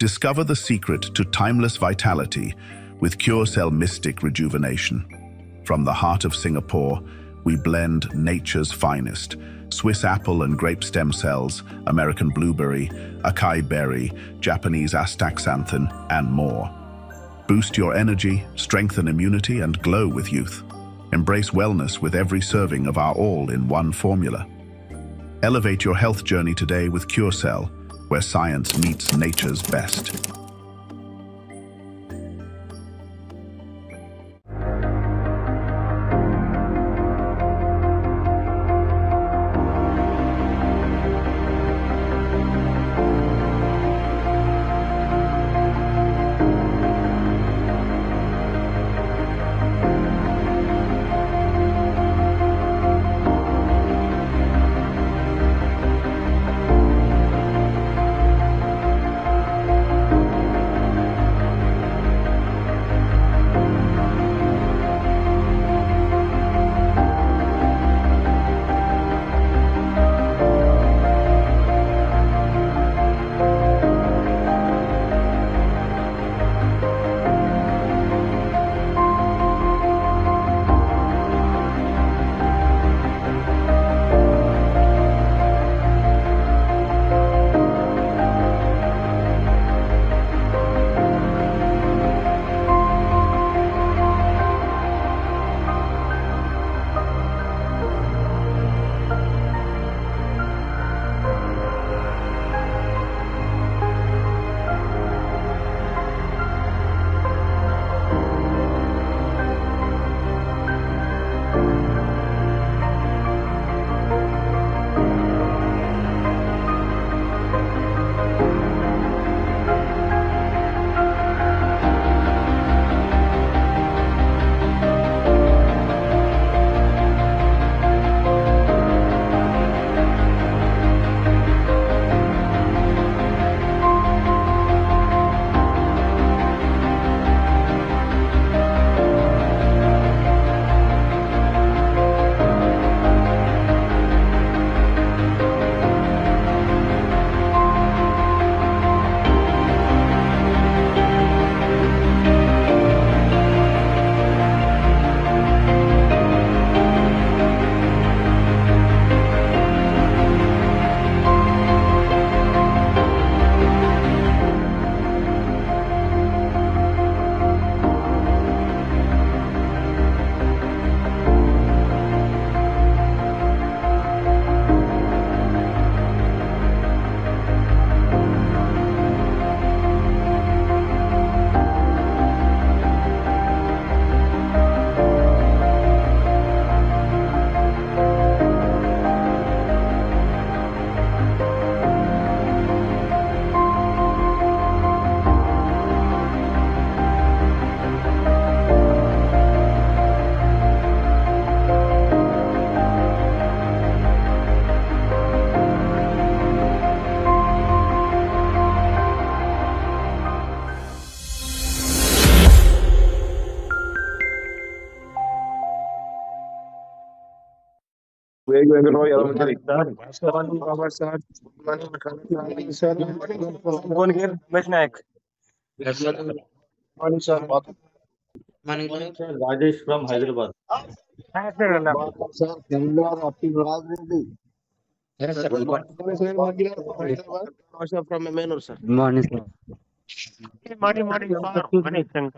Discover the secret to timeless vitality with CureCell Mystic Rejuvenation. From the heart of Singapore, we blend nature's finest: Swiss apple and grape stem cells, American blueberry, acai berry, Japanese astaxanthin, and more. Boost your energy, strengthen immunity, and glow with youth. Embrace wellness with every serving of our all-in-one formula. Elevate your health journey today with CureCell, where science meets nature's best. Rajesh from Hyderabad. From Emanur, sir. Good morning, sir. Morning, sir.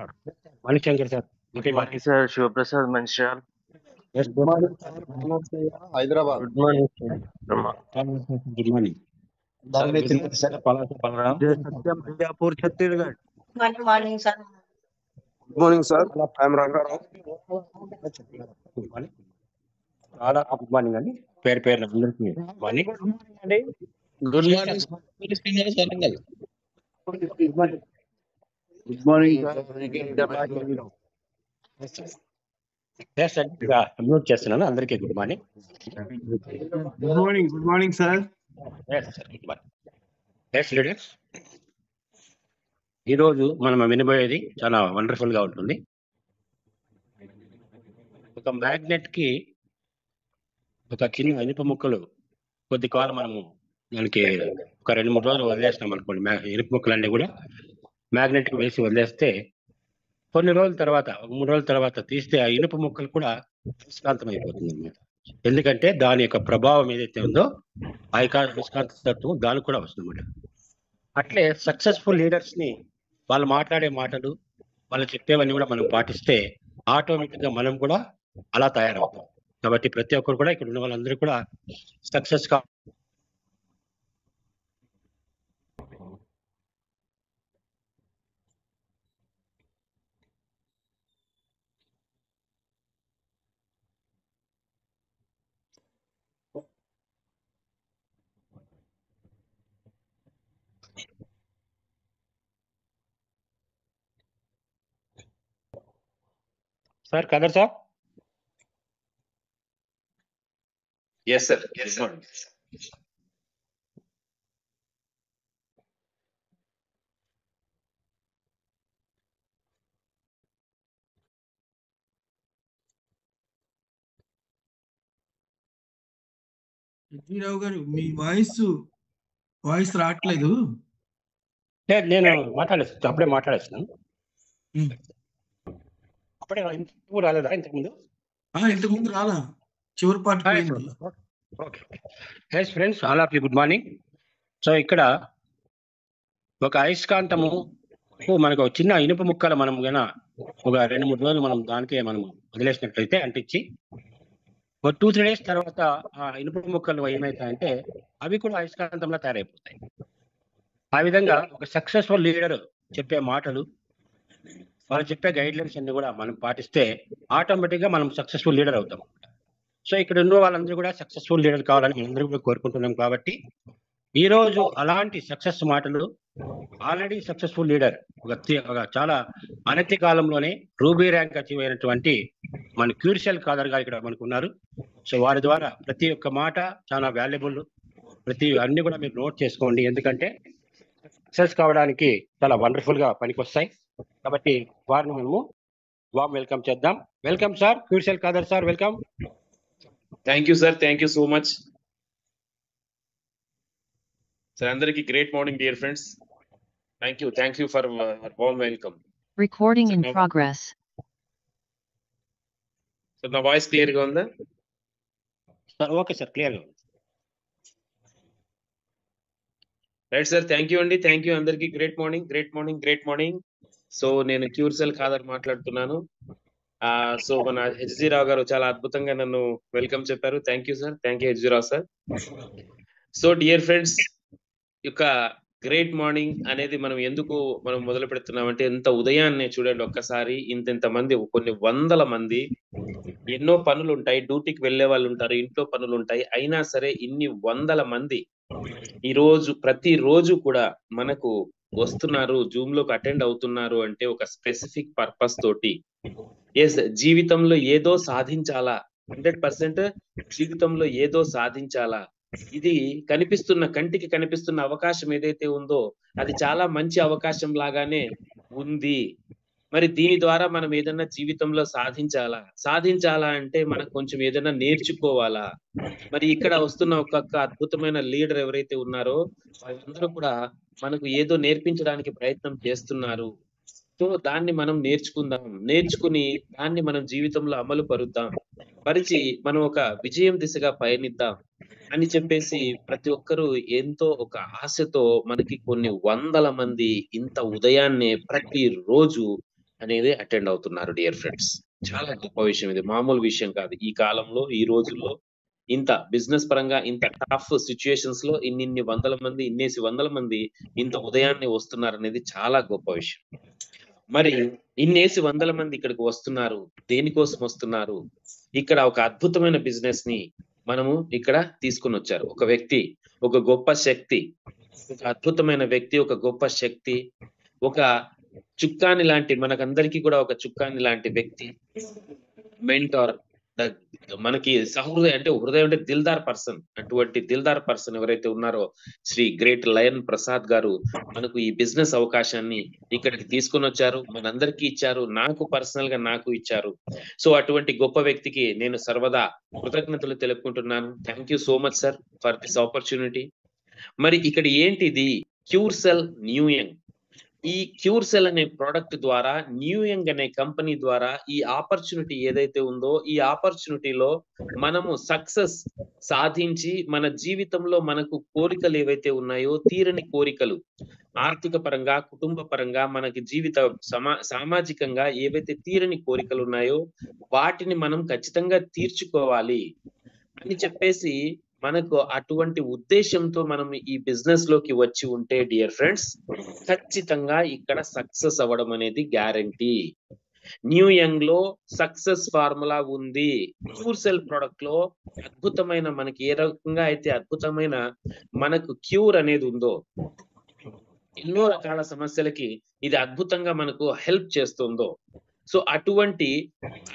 Manishankar, sir. Good morning, sir. Shivaprasad Manshal. Yes, good morning. Hyderabad. Good morning, sir. Good morning. Palasa Balaram. Satyam Indyapur, Chhattisgarh. Morning, sir. Good morning, sir. I am Rangarao. Good morning. Good morning, అండి పేరు పేరు అందరికీ morning Good morning. Good morning. Mute చేస్తున్నాను అందరికీ good morning Good morning, sir. Good morning students ఈరోజు మనం వినబోయేది చాలా wonderful గా ఉంటుంది. ఒక మ్యాగ్నెట్ కి ఒక చిన్న ఇనుప ముక్కలు కొద్ది కాలం మనము దానికి ఒక 2-3 రోజులు వదిలేసినాం అనుకోండి, ఇనుప ముక్కలన్నీ కూడా మ్యాగ్నెటిక్ వేసి వదిలేస్తే కొన్ని రోజుల తర్వాత, ఒక 3 రోజుల తర్వాత తీస్తే ఆ ఇనుప ముక్కలు కూడా అయస్కాంతం అయిపోతుంది అనమాట. ఎందుకంటే దాని యొక్క ప్రభావం ఏదైతే ఉందో అయస్కాంత తత్వం దానికి కూడా వస్తుంది అనమాట. అట్లే సక్సెస్ఫుల్ లీడర్స్ ని వాళ్ళు మాట్లాడే మాటలు, వాళ్ళు చెప్పేవన్నీ కూడా మనం పాటిస్తే ఆటోమేటిక్ గా మనం కూడా అలా తయారవుతాం. కాబట్టి ప్రతి ఒక్కరు కూడా ఇక్కడ ఉన్న వాళ్ళందరూ కూడా సక్సెస్ గా sir khaddar sir. Yes, sir. Yes, sir. రావు గారు మీ వాయిస్ రావట్లేదు. నేను మాట్లాడేస్తాను, అప్పుడే మాట్లాడేస్తున్నాను. అప్పుడే ఇంతకు రాలేదా? ఇంతకుముందు ఇంతకుముందు రాలా, చివరి పాట పోయింది. Okay friends, all of you good morning. So ఇక్కడ ఒక అయస్కాంతము మనకు ఒక చిన్న ఇనుప ముక్కలు మనం గన ఒక 2-3 రోజులు మనం దానికే మనం వదిలేసినట్లయితే అంటించి ఒక 2-3 డేస్ తర్వాత ఆ ఇనుప ముక్కలు ఏమవుతాయంటే అవి కూడా అయస్కాంతంలో తయారైపోతాయి. ఆ విధంగా ఒక సక్సెస్ఫుల్ లీడర్ చెప్పే మాటలు, వాళ్ళు చెప్పే గైడ్ లైన్స్ అన్ని కూడా మనం పాటిస్తే ఆటోమేటిక్ గా మనం సక్సెస్ఫుల్ లీడర్ అవుతాం. సో ఇక్కడ ఉన్న వాళ్ళందరూ కూడా సక్సెస్ఫుల్ లీడర్ కావాలని మనందరూ కూడా కోరుకుంటున్నాం. కాబట్టి ఈ రోజు అలాంటి సక్సెస్ మాటలు, ఆల్రెడీ సక్సెస్ఫుల్ లీడర్ ఒక చాలా అనతి కాలంలోనే రూబీ ర్యాంక్ అచీవ్ అయినటువంటి మన క్యూర్షల్ ఖాదర్ గారు ఇక్కడ మనకు ఉన్నారు. సో వారి ద్వారా ప్రతి ఒక్క మాట చాలా వాల్యుబుల్, అన్ని కూడా మీరు నోట్ చేసుకోండి. ఎందుకంటే సక్సెస్ కావడానికి చాలా వండర్ఫుల్ గా పనికొస్తాయి. కాబట్టి వారిని మనము వామ్ వెల్కమ్ చేద్దాం. వెల్కమ్ సార్, క్యూర్షల్ Khader sir, welcome. Thank you, sir. Thank you so much. Sir, andariki great morning, dear friends. Thank you for warm welcome. Recording in progress. Sir, na voice clear ga unda? Sir, okay sir, clear ga. Right sir, thank you andi. Thank you andariki great morning. So nenu క్యూర్సెల్ Khader మాట్లాడుతున్నాను. So మన HG రావు గారు చాలా అద్భుతంగా నన్ను welcome చెప్పారు. Thank you sir, thank you HG Rao sir. So dear friends, యొక్క great morning అనేది మనం మొదలు పెడుతున్నామంటే ఎంత ఉదయాన్నే చూడండి, ఒక్కసారి ఇంత మంది, కొన్ని వందల మంది, ఎన్నో పనులు ఉంటాయి, డ్యూటీకి వెళ్లే వాళ్ళు ఉంటారు, ఇంట్లో పనులు ఉంటాయి, అయినా సరే ఇన్ని వందల మంది ప్రతిరోజు కూడా మనకు వస్తున్నారు, జూమ్ లోకి అటెండ్ అవుతున్నారు అంటే ఒక స్పెసిఫిక్ పర్పస్ తోటి. ఎస్, జీవితంలో ఏదో సాధించాలా, 100% జీవితంలో ఏదో సాధించాలా. ఇది కంటికి కనిపిస్తున్న అవకాశం ఏదైతే ఉందో అది చాలా మంచి అవకాశం లాగానే ఉంది. మరి దీని ద్వారా మనం ఏదైనా జీవితంలో సాధించాలా అంటే మనకు కొంచెం ఏదైనా నేర్చుకోవాలా. మరి ఇక్కడ వస్తున్న ఒక్కొక్క అద్భుతమైన లీడర్ ఎవరైతే ఉన్నారో వాళ్ళందరూ కూడా మనకు ఏదో నేర్పించడానికి ప్రయత్నం చేస్తున్నారు. సో దాన్ని మనం నేర్చుకుని దాన్ని మనం జీవితంలో అమలు పరిచి మనం ఒక విజయం దిశగా పయనిద్దాం అని చెప్పేసి ప్రతి ఒక్కరూ ఎంతో ఒక ఆశతో మనకి కొన్ని వందల మంది ఇంత ఉదయాన్నే ప్రతిరోజు అనేది అటెండ్ అవుతున్నారు. డియర్ ఫ్రెండ్స్, చాలా గొప్ప విషయం ఇది, మామూలు విషయం కాదు. ఈ కాలంలో, ఈ రోజుల్లో ఇంత బిజినెస్ పరంగా ఇంత టఫ్ సిచ్యుయేషన్స్ లో ఇన్నేసి వందల మంది ఇంత ఉదయాన్నే వస్తున్నారు అనేది చాలా గొప్ప విషయం. మరి ఇన్నేసి వందల మంది ఇక్కడికి వస్తున్నారు, దేనికోసం వస్తున్నారు? ఇక్కడ ఒక అద్భుతమైన బిజినెస్ ని మనము ఇక్కడ తీసుకుని వచ్చారు. ఒక వ్యక్తి, ఒక గొప్ప శక్తి, ఒక అద్భుతమైన వ్యక్తి, ఒక గొప్ప శక్తి, ఒక చుక్కాని లాంటి, మనకందరికీ కూడా ఒక చుక్కాని లాంటి వ్యక్తి, మెంటార్, మనకి సహృదయ అంటే హృదయం అంటే దిల్దార్ పర్సన్. అటువంటి దిల్దార్ పర్సన్ ఎవరైతే ఉన్నారో శ్రీ గ్రేట్ లయన్ ప్రసాద్ గారు మనకు ఈ బిజినెస్ అవకాశాన్ని ఇక్కడికి తీసుకొని వచ్చారు, మనందరికీ ఇచ్చారు, నాకు పర్సనల్ గా నాకు ఇచ్చారు. సో అటువంటి గొప్ప వ్యక్తికి నేను సర్వదా కృతజ్ఞతలు తెలుపుకుంటున్నాను. Thank you so much sir for this opportunity. మరి ఇక్కడ ఏంటిది క్యూర్సెల్ న్యూ యంగ్. ఈ క్యూర్సెల్ అనే ప్రోడక్ట్ ద్వారా న్యూ యంగ్ అనే కంపెనీ ద్వారా ఈ ఆపర్చునిటీ ఏదైతే ఉందో ఈ ఆపర్చునిటీలో మనము సక్సెస్ సాధించి మన జీవితంలో మనకు కోరికలు ఏవైతే ఉన్నాయో తీరని కోరికలు ఆర్థిక పరంగా కుటుంబ పరంగా మనకి జీవిత సామాజికంగా ఏవైతే తీరని కోరికలు ఉన్నాయో వాటిని మనం ఖచ్చితంగా తీర్చుకోవాలి అని చెప్పేసి మనకు అటువంటి ఉద్దేశంతో మనం ఈ బిజినెస్ లోకి వచ్చి ఉంటే డియర్ ఫ్రెండ్స్ ఖచ్చితంగా ఇక్కడ సక్సెస్ అవ్వడం అనేది గ్యారంటీ. న్యూ యంగ్ లో సక్సెస్ ఫార్ములా ఉంది. క్యూర్సెల్ ప్రొడక్ట్ లో అద్భుతమైన మనకి ఏ రకంగా అయితే అద్భుతమైన మనకు క్యూర్ అనేది ఉందో ఎన్నో రకాల సమస్యలకి ఇది అద్భుతంగా మనకు హెల్ప్ చేస్తుందో సో అటువంటి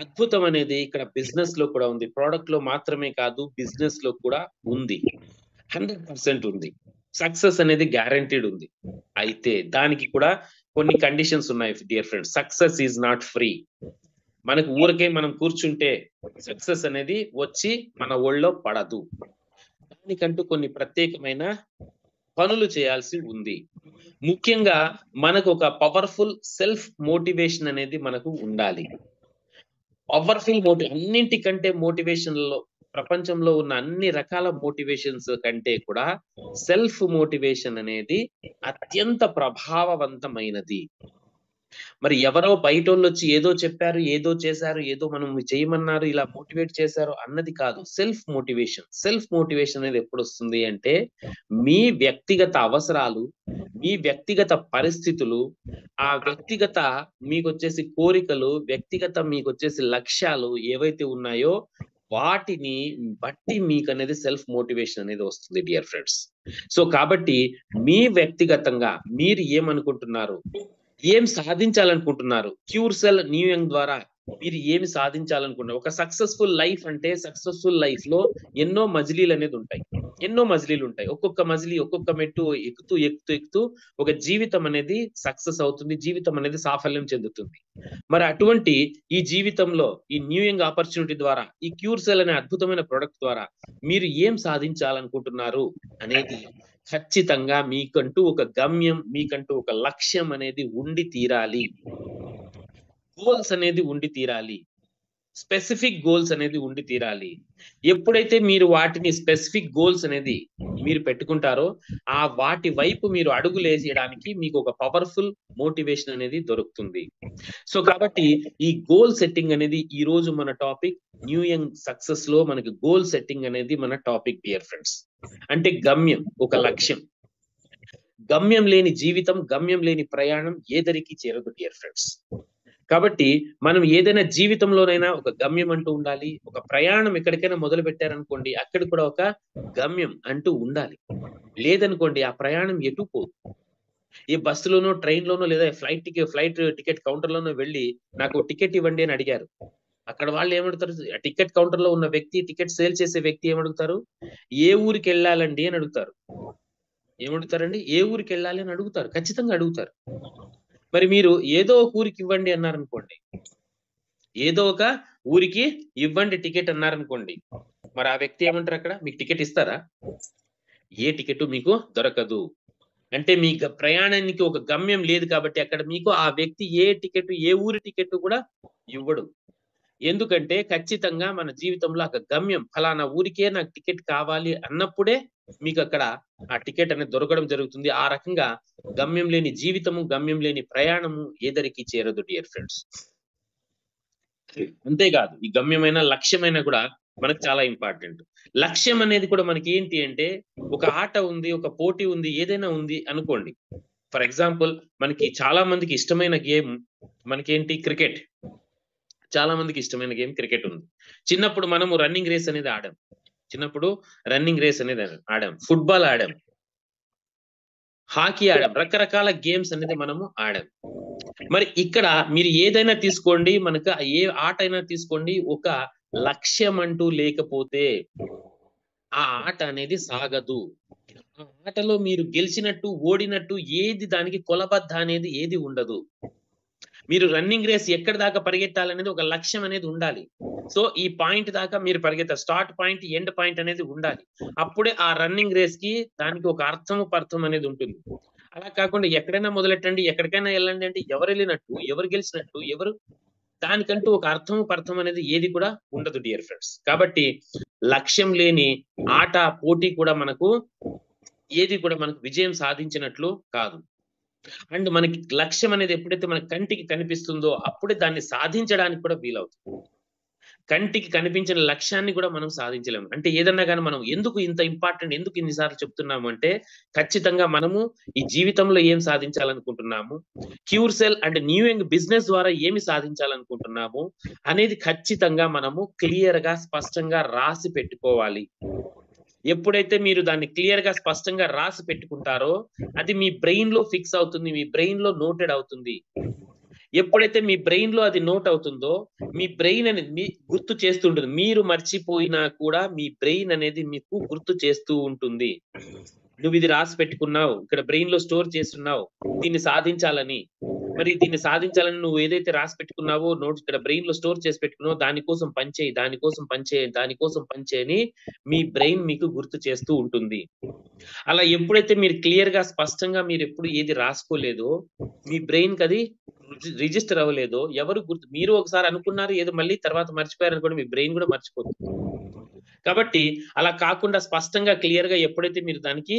అద్భుతం అనేది ఇక్కడ బిజినెస్ లో కూడా ఉంది. ప్రోడక్ట్ లో మాత్రమే కాదు బిజినెస్ లో కూడా ఉంది. 100% ఉంది. సక్సెస్ అనేది గ్యారంటీడ్ ఉంది. అయితే దానికి కూడా కొన్ని కండిషన్స్ ఉన్నాయి dear friends. Success is not free. మనకు ఊరికే మనం కూర్చుంటే సక్సెస్ అనేది వచ్చి మన ఒళ్ళో పడదు. దానికంటూ కొన్ని ప్రత్యేకమైన పనులు చేయాల్సి ఉంది. ముఖ్యంగా మనకు ఒక పవర్ఫుల్ సెల్ఫ్ మోటివేషన్ అనేది మనకు ఉండాలి. పవర్ఫుల్ అన్నింటికంటే మోటివేషన్ లో ప్రపంచంలో ఉన్న అన్ని రకాల మోటివేషన్స్ కంటే కూడా సెల్ఫ్ మోటివేషన్ అనేది అత్యంత ప్రభావవంతమైనది. మరి ఎవరో బయటోళ్ళు వచ్చి ఏదో చెప్పారు, ఏదో చేశారు, ఏదో మనం చేయమన్నారు, ఇలా మోటివేట్ చేశారు అన్నది కాదు. Self motivation. సెల్ఫ్ మోటివేషన్ అనేది ఎప్పుడు వస్తుంది అంటే మీ వ్యక్తిగత అవసరాలు, మీ వ్యక్తిగత పరిస్థితులు, ఆ వ్యక్తిగత మీకు వచ్చేసి కోరికలు, వ్యక్తిగత మీకు వచ్చేసి లక్ష్యాలు ఏవైతే ఉన్నాయో వాటిని బట్టి మీకు అనేది సెల్ఫ్ మోటివేషన్ అనేది వస్తుంది డియర్ ఫ్రెండ్స్. సో కాబట్టి మీ వ్యక్తిగతంగా మీరు ఏమనుకుంటున్నారు, ఏం సాధించాలనుకుంటున్నారు, క్యూర్సెల్ న్యూ యంగ్ ద్వారా మీరు ఏమి సాధించాలనుకుంటున్నారు. ఒక సక్సెస్ఫుల్ లైఫ్ అంటే సక్సెస్ఫుల్ లైఫ్ లో ఎన్నో మజిలీలు అనేది ఉంటాయి. ఎన్నో మజిలీలు ఉంటాయి. ఒక్కొక్క మజిలీ ఒక్కొక్క మెట్టు ఎక్కుతూ ఎక్కుతూ ఎక్కుతూ ఒక జీవితం అనేది సక్సెస్ అవుతుంది. జీవితం అనేది సాఫల్యం చెందుతుంది. మరి అటువంటి ఈ జీవితంలో ఈ న్యూ యంగ్ ఆపర్చునిటీ ద్వారా ఈ క్యూర్సెల్ అనే అద్భుతమైన ప్రొడక్ట్ ద్వారా మీరు ఏం సాధించాలనుకుంటున్నారు అనేది ఖచ్చితంగా మీకంటూ ఒక గమ్యం, మీకంటూ ఒక లక్ష్యం అనేది ఉండి తీరాలి. గోల్స్ అనేది ఉండి తీరాలి. స్పెసిఫిక్ గోల్స్ అనేది ఉండి తీరాలి. ఎప్పుడైతే మీరు వాటిని స్పెసిఫిక్ గోల్స్ అనేది మీరు పెట్టుకుంటారో ఆ వాటి వైపు మీరు అడుగులేసేయడానికి మీకు ఒక పవర్ఫుల్ మోటివేషన్ అనేది దొరుకుతుంది. సో కాబట్టి ఈ గోల్ సెట్టింగ్ అనేది ఈ రోజు మన టాపిక్. న్యూ యంగ్ సక్సెస్ లో మనకి గోల్ సెట్టింగ్ అనేది మన టాపిక్ డియర్ ఫ్రెండ్స్. అంటే గమ్యం, ఒక లక్ష్యం. గమ్యం లేని జీవితం, గమ్యం లేని ప్రయాణం ఏదరికి చేరదు డియర్ ఫ్రెండ్స్. కాబట్టి మనం ఏదైనా జీవితంలోనైనా ఒక గమ్యం అంటూ ఉండాలి. ఒక ప్రయాణం ఎక్కడికైనా మొదలు పెట్టారనుకోండి అక్కడ కూడా ఒక గమ్యం అంటూ ఉండాలి. లేదనుకోండి ఆ ప్రయాణం ఎటు పోదు. ఏ బస్సులోనో ట్రైన్ లోనో లేదా ఫ్లైట్ టికెట్ కౌంటర్ లోనో వెళ్ళి నాకు టికెట్ ఇవ్వండి అని అడిగారు. అక్కడ వాళ్ళు ఏమడుగుతారు, టికెట్ కౌంటర్ లో ఉన్న వ్యక్తి, టికెట్ సేల్ చేసే వ్యక్తి ఏమడుగుతారు, ఏ ఊరికి వెళ్ళాలండి అని అడుగుతారు. ఏమడుగుతారండి, ఏ ఊరికి వెళ్ళాలి అని అడుగుతారు. ఖచ్చితంగా అడుగుతారు. మరి మీరు ఏదో ఒక ఊరికి ఇవ్వండి అన్నారనుకోండి, ఏదో ఒక ఊరికి ఇవ్వండి టికెట్ అన్నారనుకోండి, మరి ఆ వ్యక్తి ఏమంటారు, అక్కడ మీకు టికెట్ ఇస్తారా? ఏ టికెట్ మీకు దొరకదు. అంటే మీ ప్రయాణానికి ఒక గమ్యం లేదు కాబట్టి అక్కడ మీకు ఆ వ్యక్తి ఏ టికెట్, ఏ ఊరి టికెట్ కూడా ఇవ్వడు. ఎందుకంటే ఖచ్చితంగా మన జీవితంలో ఒక గమ్యం, ఫలానా ఊరికే నాకు టికెట్ కావాలి అన్నప్పుడే మీకు అక్కడ ఆ టికెట్ అనేది దొరకడం జరుగుతుంది. ఆ రకంగా గమ్యం లేని జీవితము, గమ్యం లేని ప్రయాణము ఏదరికి చేరదు డియర్ ఫ్రెండ్స్. అంతేకాదు ఈ గమ్యమైన లక్ష్యమైన కూడా మనకు చాలా ఇంపార్టెంట్. లక్ష్యం అనేది కూడా మనకి ఏంటి అంటే ఒక ఆట ఉంది, ఒక పోటీ ఉంది, ఏదైనా ఉంది అనుకోండి. ఫర్ ఎగ్జాంపుల్ మనకి చాలా మందికి ఇష్టమైన గేమ్ మనకేంటి, క్రికెట్. చాలా మందికి ఇష్టమైన గేమ్ క్రికెట్ ఉంది. చిన్నప్పుడు మనము రన్నింగ్ రేస్ అనేది ఆడాం. ఫుట్బాల్ ఆడాం, హాకీ ఆడాం, రకరకాల గేమ్స్ అనేది మనము ఆడాం. మరి ఇక్కడ మీరు ఏదైనా తీసుకోండి, మనకు ఏ ఆట అయినా తీసుకోండి, ఒక లక్ష్యం అంటూ లేకపోతే ఆ ఆట అనేది సాగదు. ఆ ఆటలో మీరు గెలిచినట్టు ఓడినట్టు ఏది దానికి కొలబద్ద అనేది ఏది ఉండదు. మీరు రన్నింగ్ రేస్ ఎక్కడి దాకా పరిగెత్తాలనేది ఒక లక్ష్యం అనేది ఉండాలి. సో ఈ పాయింట్ దాకా మీరు పరిగెత్తాలి. స్టార్ట్ పాయింట్, ఎండ్ పాయింట్ అనేది ఉండాలి. అప్పుడే ఆ రన్నింగ్ రేస్ కి దానికి ఒక అర్థం పర్థం అనేది ఉంటుంది. అలా కాకుండా ఎక్కడైనా మొదలెట్టండి, ఎక్కడికైనా వెళ్ళండి అంటే ఎవరు వెళ్ళినట్టు, ఎవరు గెలిచినట్టు, ఎవరు దానికంటూ ఒక అర్థం పర్థం అనేది ఏది కూడా ఉండదు డియర్ ఫ్రెండ్స్. కాబట్టి లక్ష్యం లేని ఆట పోటీ కూడా మనకు ఏది కూడా మనకు విజయం సాధించినట్లు కాదు. అండ్ మనకి లక్ష్యం అనేది ఎప్పుడైతే మన కంటికి కనిపిస్తుందో అప్పుడే దాన్ని సాధించడానికి కూడా వీలవుతుంది. కంటికి కనిపించిన లక్ష్యాన్ని కూడా మనం సాధించలేము. అంటే ఏదన్నా కానీ మనం ఎందుకు ఇంత ఇంపార్టెంట్, ఎందుకు ఇన్నిసార్లు చెప్తున్నాము అంటే ఖచ్చితంగా మనము ఈ జీవితంలో ఏం సాధించాలనుకుంటున్నాము, cure cell and new young business ద్వారా ఏమి సాధించాలనుకుంటున్నాము అనేది ఖచ్చితంగా మనము క్లియర్ గా స్పష్టంగా రాసి పెట్టుకోవాలి. ఎప్పుడైతే మీరు దాన్ని క్లియర్ గా స్పష్టంగా రాసి పెట్టుకుంటారో అది మీ బ్రెయిన్ లో ఫిక్స్ అవుతుంది, మీ బ్రెయిన్ లో నోటెడ్ అవుతుంది. ఎప్పుడైతే మీ బ్రెయిన్ లో అది నోట్ అవుతుందో మీ బ్రెయిన్ అనేది గుర్తు చేస్తుంటుంది. మీరు మర్చిపోయినా కూడా మీ బ్రెయిన్ అనేది మీకు గుర్తు చేస్తూ ఉంటుంది. నువ్వు ఇది రాసి పెట్టుకున్నావు, ఇక్కడ బ్రెయిన్ లో స్టోర్ చేస్తున్నావు దీన్ని సాధించాలని. మరి దీన్ని సాధించాలని నువ్వు ఏదైతే రాసి పెట్టుకున్నావో నోట్స్ ఇక్కడ బ్రెయిన్ లో స్టోర్ చేసి పెట్టుకున్నావో దానికోసం పనిచేయి, దానికోసం పనిచేయి, దానికోసం పనిచేయని మీ బ్రెయిన్ మీకు గుర్తు చేస్తూ ఉంటుంది. అలా ఎప్పుడైతే మీరు క్లియర్ గా స్పష్టంగా మీరు ఎప్పుడు ఏది రాసుకోలేదో మీ బ్రెయిన్ కి అది రిజిస్టర్ అవ్వలేదో ఎవరు గుర్తు, మీరు ఒకసారి అనుకున్నారు ఏదో మళ్ళీ తర్వాత మర్చిపోయారు అనుకోండి, మీ బ్రెయిన్ కూడా మర్చిపోతుంది. కాబట్టి అలా కాకుండా స్పష్టంగా క్లియర్ గా ఎప్పుడైతే మీరు దానికి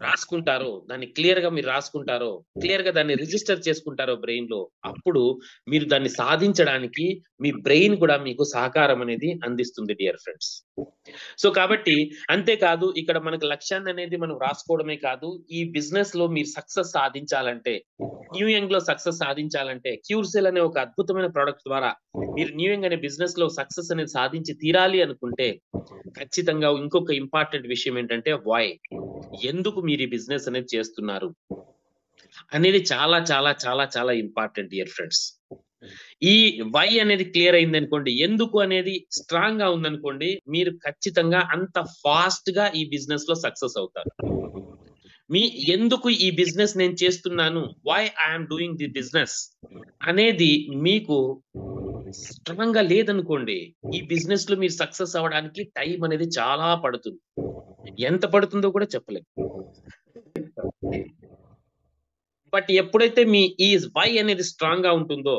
రాసుకుంటారో, దాన్ని క్లియర్ గా మీరు రాసుకుంటారో, క్లియర్ గా దాన్ని రిజిస్టర్ చేసుకుంటారో బ్రెయిన్ లో, అప్పుడు మీరు దాన్ని సాధించడానికి మీ బ్రెయిన్ కూడా మీకు సహకారం అనేది అందిస్తుంది డియర్ ఫ్రెండ్స్. సో కాబట్టి అంతేకాదు ఇక్కడ మనకు లక్ష్యాన్ని అనేది మనం రాసుకోవడమే కాదు, ఈ బిజినెస్ లో మీరు సక్సెస్ సాధించాలంటే, న్యూ యంగ్ లో సక్సెస్ సాధించాలంటే, క్యూర్ సెల్ అనే ఒక అద్భుతమైన ప్రోడక్ట్ ద్వారా మీరు న్యూ యంగ్ అనే బిజినెస్ లో సక్సెస్ అనేది సాధించి తీరాలి అనుకుంటే ఖచ్చితంగా ఇంకొక ఇంపార్టెంట్ విషయం ఏంటంటే వై, ఎందుకు మీరు ఈ బిజినెస్ అనేది చేస్తున్నారు అనేది చాలా చాలా చాలా చాలా ఇంపార్టెంట్ డియర్ ఫ్రెండ్స్. ఈ వై అనేది క్లియర్ అయింది అనుకోండి, ఎందుకు అనేది స్ట్రాంగ్ గా ఉందనుకోండి, మీరు ఖచ్చితంగా అంత ఫాస్ట్ గా ఈ బిజినెస్ లో సక్సెస్ అవుతారు. మీ ఎందుకు ఈ బిజినెస్ నేను చేస్తున్నాను, why I'm doing the business అనేది మీకు స్ట్రాంగ్ గా లేదనుకోండి, ఈ బిజినెస్ లో మీరు సక్సెస్ అవ్వడానికి టైం అనేది చాలా పడుతుంది. ఎంత పడుతుందో కూడా చెప్పలేము. బట్ ఎప్పుడైతే మీ ఈ వై అనేది స్ట్రాంగ్ గా ఉంటుందో,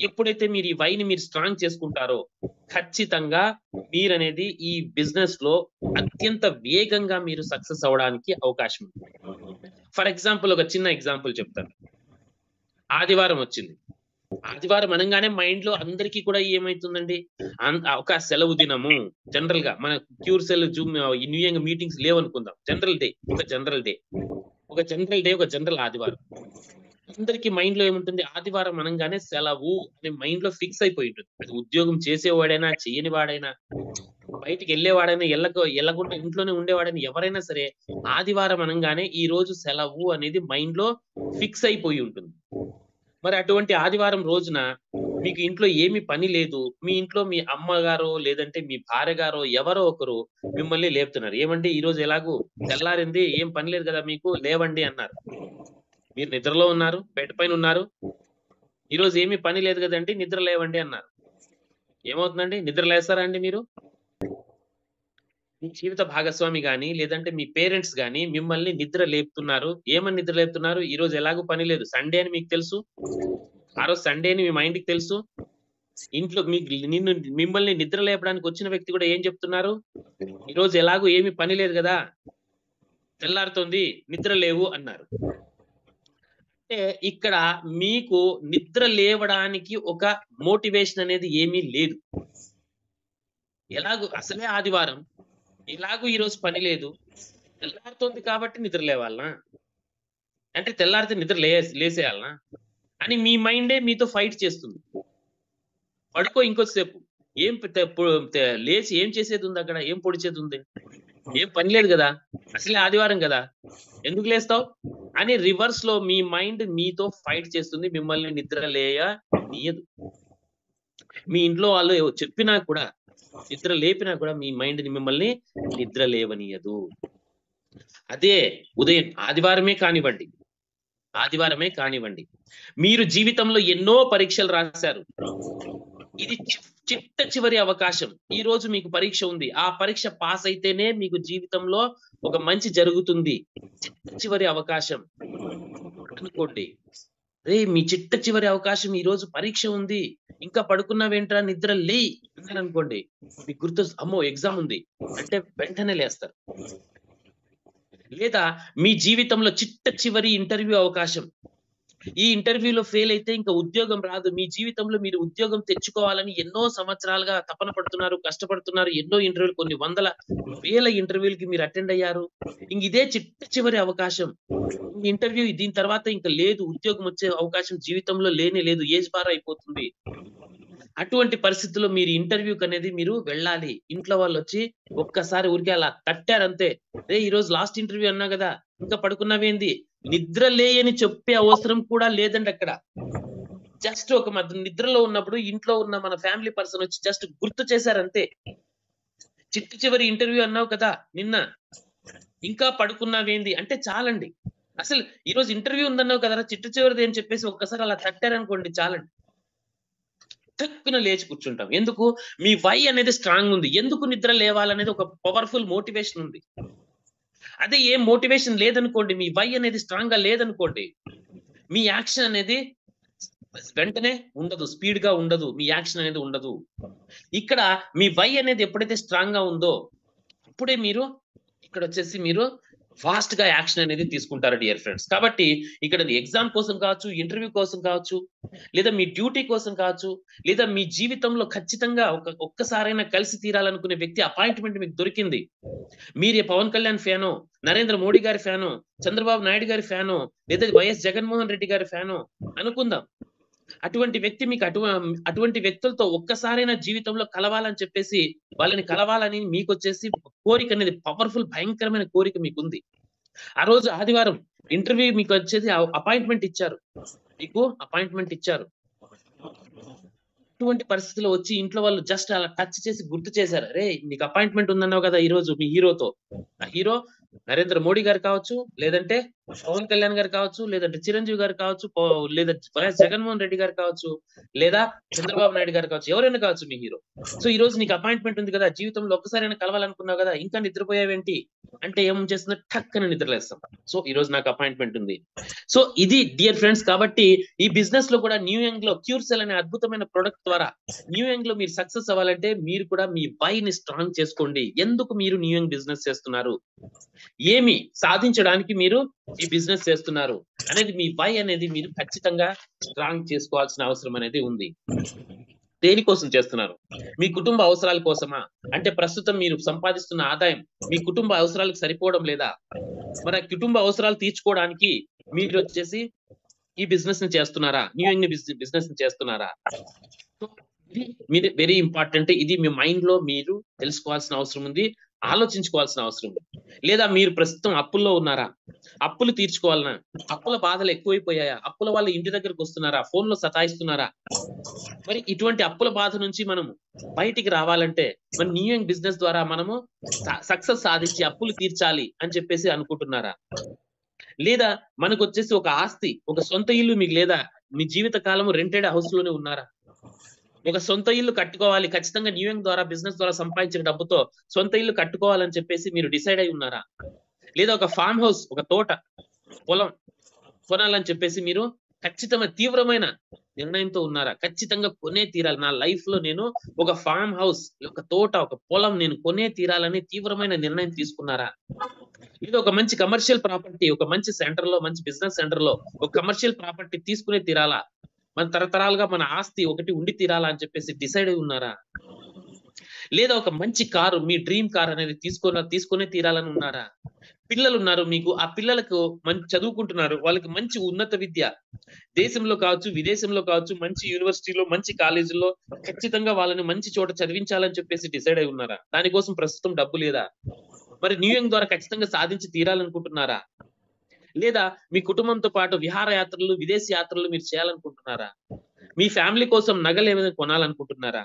ఎప్పుడైతే మీరు ఈ వైని మీరు స్ట్రాంగ్ చేసుకుంటారో ఖచ్చితంగా మీరనేది ఈ బిజినెస్ లో అత్యంత వేగంగా మీరు సక్సెస్ అవడానికి అవకాశం ఉంది. ఫర్ ఎగ్జాంపుల్ ఒక చిన్న ఎగ్జాంపుల్ చెప్తాను. ఆదివారం వచ్చింది, ఆదివారం అనగానే మైండ్ లో అందరికీ కూడా ఏమైతుందండి, ఒక సెలవు దినము. జనరల్ గా మన cure cell Zoom new young meetings లేవనుకుందాం, జనరల్ డే, ఒక జనరల్ డే, ఒక జనరల్ ఆదివారం. అందరికి మైండ్ లో ఏముంటుంది, ఆదివారం అనగానే సెలవు అనే మైండ్ లో ఫిక్స్ అయిపోయి ఉంటుంది. అది ఉద్యోగం చేసేవాడైనా, చేయని వాడైనా, బయటికి వెళ్ళేవాడైనా, వెళ్ళకుండా ఇంట్లోనే ఉండేవాడైనా, ఎవరైనా సరే ఆదివారం అనగానే ఈ రోజు సెలవు అనేది మైండ్ లో ఫిక్స్ అయిపోయి ఉంటుంది. మరి అటువంటి ఆదివారం రోజున మీకు ఇంట్లో ఏమి పని లేదు, మీ ఇంట్లో మీ అమ్మగారో లేదంటే మీ భార్య గారో ఎవరో ఒకరు మిమ్మల్ని లేపుతున్నారు, ఏమండి ఈ రోజు ఎలాగూ తెల్లారింది, ఏం పని లేదు కదా మీకు, లేవండి అన్నారు. మీరు నిద్రలో ఉన్నారు, బెడ్ పైన ఉన్నారు, ఈ రోజు ఏమీ పని లేదు కదండి, నిద్ర లేవండి అన్నారు. ఏమవుతుందండి, నిద్ర లేస్తారా అండి మీరు? మీ జీవిత భాగస్వామి గాని లేదంటే మీ పేరెంట్స్ గాని మిమ్మల్ని నిద్ర లేపుతున్నారు. ఏమని నిద్ర లేపుతున్నారు, ఈ రోజు ఎలాగూ పని లేదు, సండే అని మీకు తెలుసు, ఆ రోజు సండే అని మీ మైండ్ కి తెలుసు. ఇంట్లో మిమ్మల్ని నిద్ర లేపడానికి వచ్చిన వ్యక్తి కూడా ఏం చెప్తున్నారు, ఈ రోజు ఎలాగూ ఏమి పని లేదు కదా, తెల్లారుతోంది, నిద్ర లేవు అన్నారు. అంటే ఇక్కడ మీకు నిద్ర లేవడానికి ఒక మోటివేషన్ అనేది ఏమీ లేదు. ఎలాగూ అసలే ఆదివారం, ఎలాగూ ఈ రోజు పని లేదు, తెల్లారుతోంది కాబట్టి నిద్ర లేవాలనా, అంటే తెల్లారితే నిద్ర లేసేయాలనా అని మీ మైండే మీతో ఫైట్ చేస్తుంది. పడుకో ఇంకొద్దిసేపు, ఏం లేచి ఏం చేసేది ఉంది అక్కడ, ఏం పొడిచేది ఉంది, ఏం పని లేదు కదా, అసలే ఆదివారం కదా, ఎందుకు లేస్తావు అని రివర్స్ లో మీ మైండ్ మీతో ఫైట్ చేస్తుంది, మిమ్మల్ని నిద్ర లేయనీయదు. మీ ఇంట్లో వాళ్ళు చెప్పినా కూడా, నిద్ర లేపినా కూడా మీ మైండ్ మిమ్మల్ని నిద్ర లేవనీయదు. అదే ఉదయం ఆదివారమే కానివ్వండి, ఆదివారమే కానివ్వండి. మీరు జీవితంలో ఎన్నో పరీక్షలు రాశారు. ఇది చిట్ట చివరి అవకాశం. ఈ రోజు మీకు పరీక్ష ఉంది. ఆ పరీక్ష పాస్ అయితేనే మీకు జీవితంలో ఒక మంచి జరుగుతుంది. చిట్ట చివరి అవకాశం అనుకోండి. మీ చిట్ట చివరి అవకాశం, ఈ రోజు పరీక్ష ఉంది, ఇంకా పడుకున్నావేంట్రా, నిద్ర లే అనుకోండి. మీకు గుర్తు, అమ్మో ఎగ్జామ్ ఉంది అంటే వెంటనే లేస్తారు. లేదా మీ జీవితంలో చిట్ట చివరి ఇంటర్వ్యూ అవకాశం. ఈ ఇంటర్వ్యూలో ఫెయిల్ అయితే ఇంకా ఉద్యోగం రాదు. మీ జీవితంలో మీరు ఉద్యోగం తెచ్చుకోవాలని ఎన్నో సంవత్సరాలుగా తపన పడుతున్నారు, కష్టపడుతున్నారు. ఎన్నో ఇంటర్వ్యూలు, కొన్ని వందల వేల ఇంటర్వ్యూలకి మీరు అటెండ్ అయ్యారు. ఇంక ఇదే చిట్ట చివరి అవకాశం. ఇంటర్వ్యూ దీని తర్వాత ఇంకా లేదు, ఉద్యోగం వచ్చే అవకాశం జీవితంలో లేనే లేదు, ఏజ్ బార్ అయిపోతుంది. అటువంటి పరిస్థితుల్లో మీరు ఇంటర్వ్యూకి అనేది మీరు వెళ్ళాలి. ఇంట్లో వాళ్ళు వచ్చి ఒక్కసారి ఊరికే అలా తట్టారంతే, ఈ రోజు లాస్ట్ ఇంటర్వ్యూ అన్నా కదా, ఇంకా పడుకున్నావేంది, నిద్ర లేయని చెప్పే అవసరం కూడా లేదండి అక్కడ. జస్ట్ ఒక నిద్రలో ఉన్నప్పుడు ఇంట్లో ఉన్న మన ఫ్యామిలీ పర్సన్ వచ్చి జస్ట్ గుర్తు చేశారంతే. చిట్ట చివరి ఇంటర్వ్యూ అన్నావు కదా నిన్న, ఇంకా పడుకున్నావేంది అంటే చాలండి. అసలు ఈ రోజు ఇంటర్వ్యూ ఉందన్నావు కదా, చిట్ట చివరిది అని చెప్పేసి ఒక్కసారి అలా తట్టారనుకోండి చాలండి. టక్కున లేచి కూర్చుంటాం. ఎందుకు? మీ వై అనేది స్ట్రాంగ్ ఉంది. ఎందుకు నిద్ర లేవాలనేది ఒక పవర్ఫుల్ మోటివేషన్ ఉంది. అదే ఏ మోటివేషన్ లేదనుకోండి, మీ వై అనేది స్ట్రాంగ్ గా లేదనుకోండి, మీ యాక్షన్ అనేది వెంటనే ఉండదు, స్పీడ్ గా ఉండదు, మీ యాక్షన్ అనేది ఉండదు. ఇక్కడ మీ వై అనేది ఎప్పుడైతే స్ట్రాంగ్ గా ఉందో అప్పుడే మీరు ఇక్కడ వచ్చేసి మీరు ఫాస్ట్ గా యాక్షన్ అనేది తీసుకుంటారు డియర్ ఫ్రెండ్స్. కాబట్టి ఇక్కడ ఎగ్జామ్ కోసం కావచ్చు, ఇంటర్వ్యూ కోసం కావచ్చు, లేదా మీ డ్యూటీ కోసం కావచ్చు, లేదా మీ జీవితంలో ఖచ్చితంగా ఒక్కసారైనా కలిసి తీరాలనుకునే వ్యక్తి అపాయింట్మెంట్ మీకు దొరికింది. మీరే పవన్ కళ్యాణ్ ఫ్యానో, నరేంద్ర మోడీ గారి ఫ్యానో, చంద్రబాబు నాయుడు గారి ఫ్యానో, లేదా వైఎస్ జగన్మోహన్ రెడ్డి గారి ఫ్యానో అనుకుందాం. అటువంటి వ్యక్తి మీకు అటువంటి వ్యక్తులతో ఒక్కసారైనా జీవితంలో కలవాలని చెప్పేసి, వాళ్ళని కలవాలని మీకు వచ్చేసి కోరిక అనేది, పవర్ఫుల్ భయంకరమైన కోరిక మీకు ఉంది. ఆ రోజు ఆదివారం ఇంటర్వ్యూ మీకు వచ్చేసి అపాయింట్మెంట్ ఇచ్చారు, మీకు అపాయింట్మెంట్ ఇచ్చారు. అటువంటి పరిస్థితిలో వచ్చి ఇంట్లో వాళ్ళు జస్ట్ అలా టచ్ చేసి గుర్తు చేశారు, రే నీకు అపాయింట్మెంట్ ఉందన్నావు కదా ఈ రోజు మీ హీరోతో. ఆ హీరో నరేంద్ర మోడీ గారు కావచ్చు, లేదంటే పవన్ కళ్యాణ్ గారు కావచ్చు, లేదంటే చిరంజీవి గారు కావచ్చు, లేదా వైఎస్ జగన్మోహన్ రెడ్డి గారు కావచ్చు, లేదా చంద్రబాబు నాయుడు గారు కావచ్చు, ఎవరైనా కావచ్చు మీ హీరో. సో ఈ రోజు నీకు అపాయింట్మెంట్ ఉంది కదా, జీవితంలో ఒక్కసారైనా కలవాలనుకున్నావు కదా, ఇంకా నిద్రపోయావేంటి అంటే ఏం చేస్తుందో టక్కన నిద్రలేస్తాం. సో ఈ రోజు నాకు అపాయింట్మెంట్ ఉంది. సో ఇది డియర్ ఫ్రెండ్స్. కాబట్టి ఈ బిజినెస్ లో కూడా న్యూ యంగ్ లో క్యూర్సెల్ అనే అద్భుతమైన ప్రొడక్ట్ ద్వారా న్యూ యంగ్ లో మీరు సక్సెస్ అవ్వాలంటే మీరు కూడా మీ వై ని స్ట్రాంగ్ చేసుకోండి. ఎందుకు మీరు న్యూ యంగ్ బిజినెస్ చేస్తున్నారు, ఏమి సాధించడానికి మీరు ఈ బిజినెస్ చేస్తున్నారు అనేది, మీ వై అనేది మీరు ఖచ్చితంగా స్ట్రాంగ్ చేసుకోవాల్సిన అవసరం అనేది ఉంది. దేనికోసం చేస్తున్నారు? మీ కుటుంబ అవసరాల కోసమా? అంటే ప్రస్తుతం మీరు సంపాదిస్తున్న ఆదాయం మీ కుటుంబ అవసరాలకు సరిపోవడం లేదా? మరి కుటుంబ అవసరాలు తీర్చుకోవడానికి మీరు వచ్చేసి ఈ బిజినెస్ ని చేస్తున్నారా, న్యూ యంగ్ బిజినెస్ ని చేస్తున్నారా? Very important. ఇది మీ మైండ్ లో మీరు తెలుసుకోవాల్సిన అవసరం ఉంది, ఆలోచించుకోవాల్సిన అవసరం ఉంది. లేదా మీరు ప్రస్తుతం అప్పుల్లో ఉన్నారా, అప్పులు తీర్చుకోవాలన్నా, అప్పుల బాధలు ఎక్కువైపోయాయా, అప్పుల వాళ్ళు ఇంటి దగ్గరకు వస్తున్నారా, ఫోన్ లో సతాయిస్తున్నారా? మరి ఇటువంటి అప్పుల బాధ నుంచి మనము బయటికి రావాలంటే మన న్యూ యంగ్ బిజినెస్ ద్వారా మనము సక్సెస్ సాధించి అప్పులు తీర్చాలి అని చెప్పేసి అనుకుంటున్నారా? లేదా మనకు వచ్చేసి ఒక ఆస్తి, ఒక సొంత ఇల్లు మీకు లేదా, మీ జీవిత కాలము రెంటెడ్ హౌస్ లోనే ఉన్నారా? ఒక సొంత ఇల్లు కట్టుకోవాలి, ఖచ్చితంగా న్యూ యంగ్ ద్వారా బిజినెస్ ద్వారా సంపాదించిన డబ్బుతో సొంత ఇల్లు కట్టుకోవాలని చెప్పేసి మీరు డిసైడ్ అయి ఉన్నారా? లేదా ఒక ఫామ్ హౌస్, ఒక తోట, పొలం కొనాలని చెప్పేసి మీరు ఖచ్చితమైన తీవ్రమైన నిర్ణయంతో ఉన్నారా? ఖచ్చితంగా కొనే తీరాలి, నా లైఫ్ లో నేను ఒక ఫామ్ హౌస్, ఒక తోట, ఒక పొలం నేను కొనే తీరాలని తీవ్రమైన నిర్ణయం తీసుకున్నారా? లేదా ఒక మంచి కమర్షియల్ ప్రాపర్టీ, ఒక మంచి సెంటర్ లో, మంచి బిజినెస్ సెంటర్ లో ఒక కమర్షియల్ ప్రాపర్టీ తీసుకునే తీరాలా? మన తరతరాలుగా మన ఆస్తి ఒకటి ఉండి తీరాలా అని చెప్పేసి డిసైడ్ అయి ఉన్నారా? లేదా ఒక మంచి కారు, మీ డ్రీమ్ కార్ అనేది తీసుకునే తీరాలని ఉన్నారా? పిల్లలు ఉన్నారు మీకు, ఆ పిల్లలకు మంచి చదువుకుంటున్నారు, వాళ్ళకి మంచి ఉన్నత విద్య దేశంలో కావచ్చు, విదేశంలో కావచ్చు, మంచి యూనివర్సిటీలో, మంచి కాలేజీలో ఖచ్చితంగా వాళ్ళని మంచి చోట చదివించాలని చెప్పేసి డిసైడ్ అయి ఉన్నారా? దానికోసం ప్రస్తుతం డబ్బు లేదా? మరి న్యూ యంగ్ ద్వారా ఖచ్చితంగా సాధించి తీరాలనుకుంటున్నారా? లేదా మీ కుటుంబంతో పాటు విహారయాత్రలు, విదేశీ యాత్రలు మీరు చేయాలనుకుంటున్నారా? మీ ఫ్యామిలీ కోసం నగలు ఏమైనా కొనాలనుకుంటున్నారా?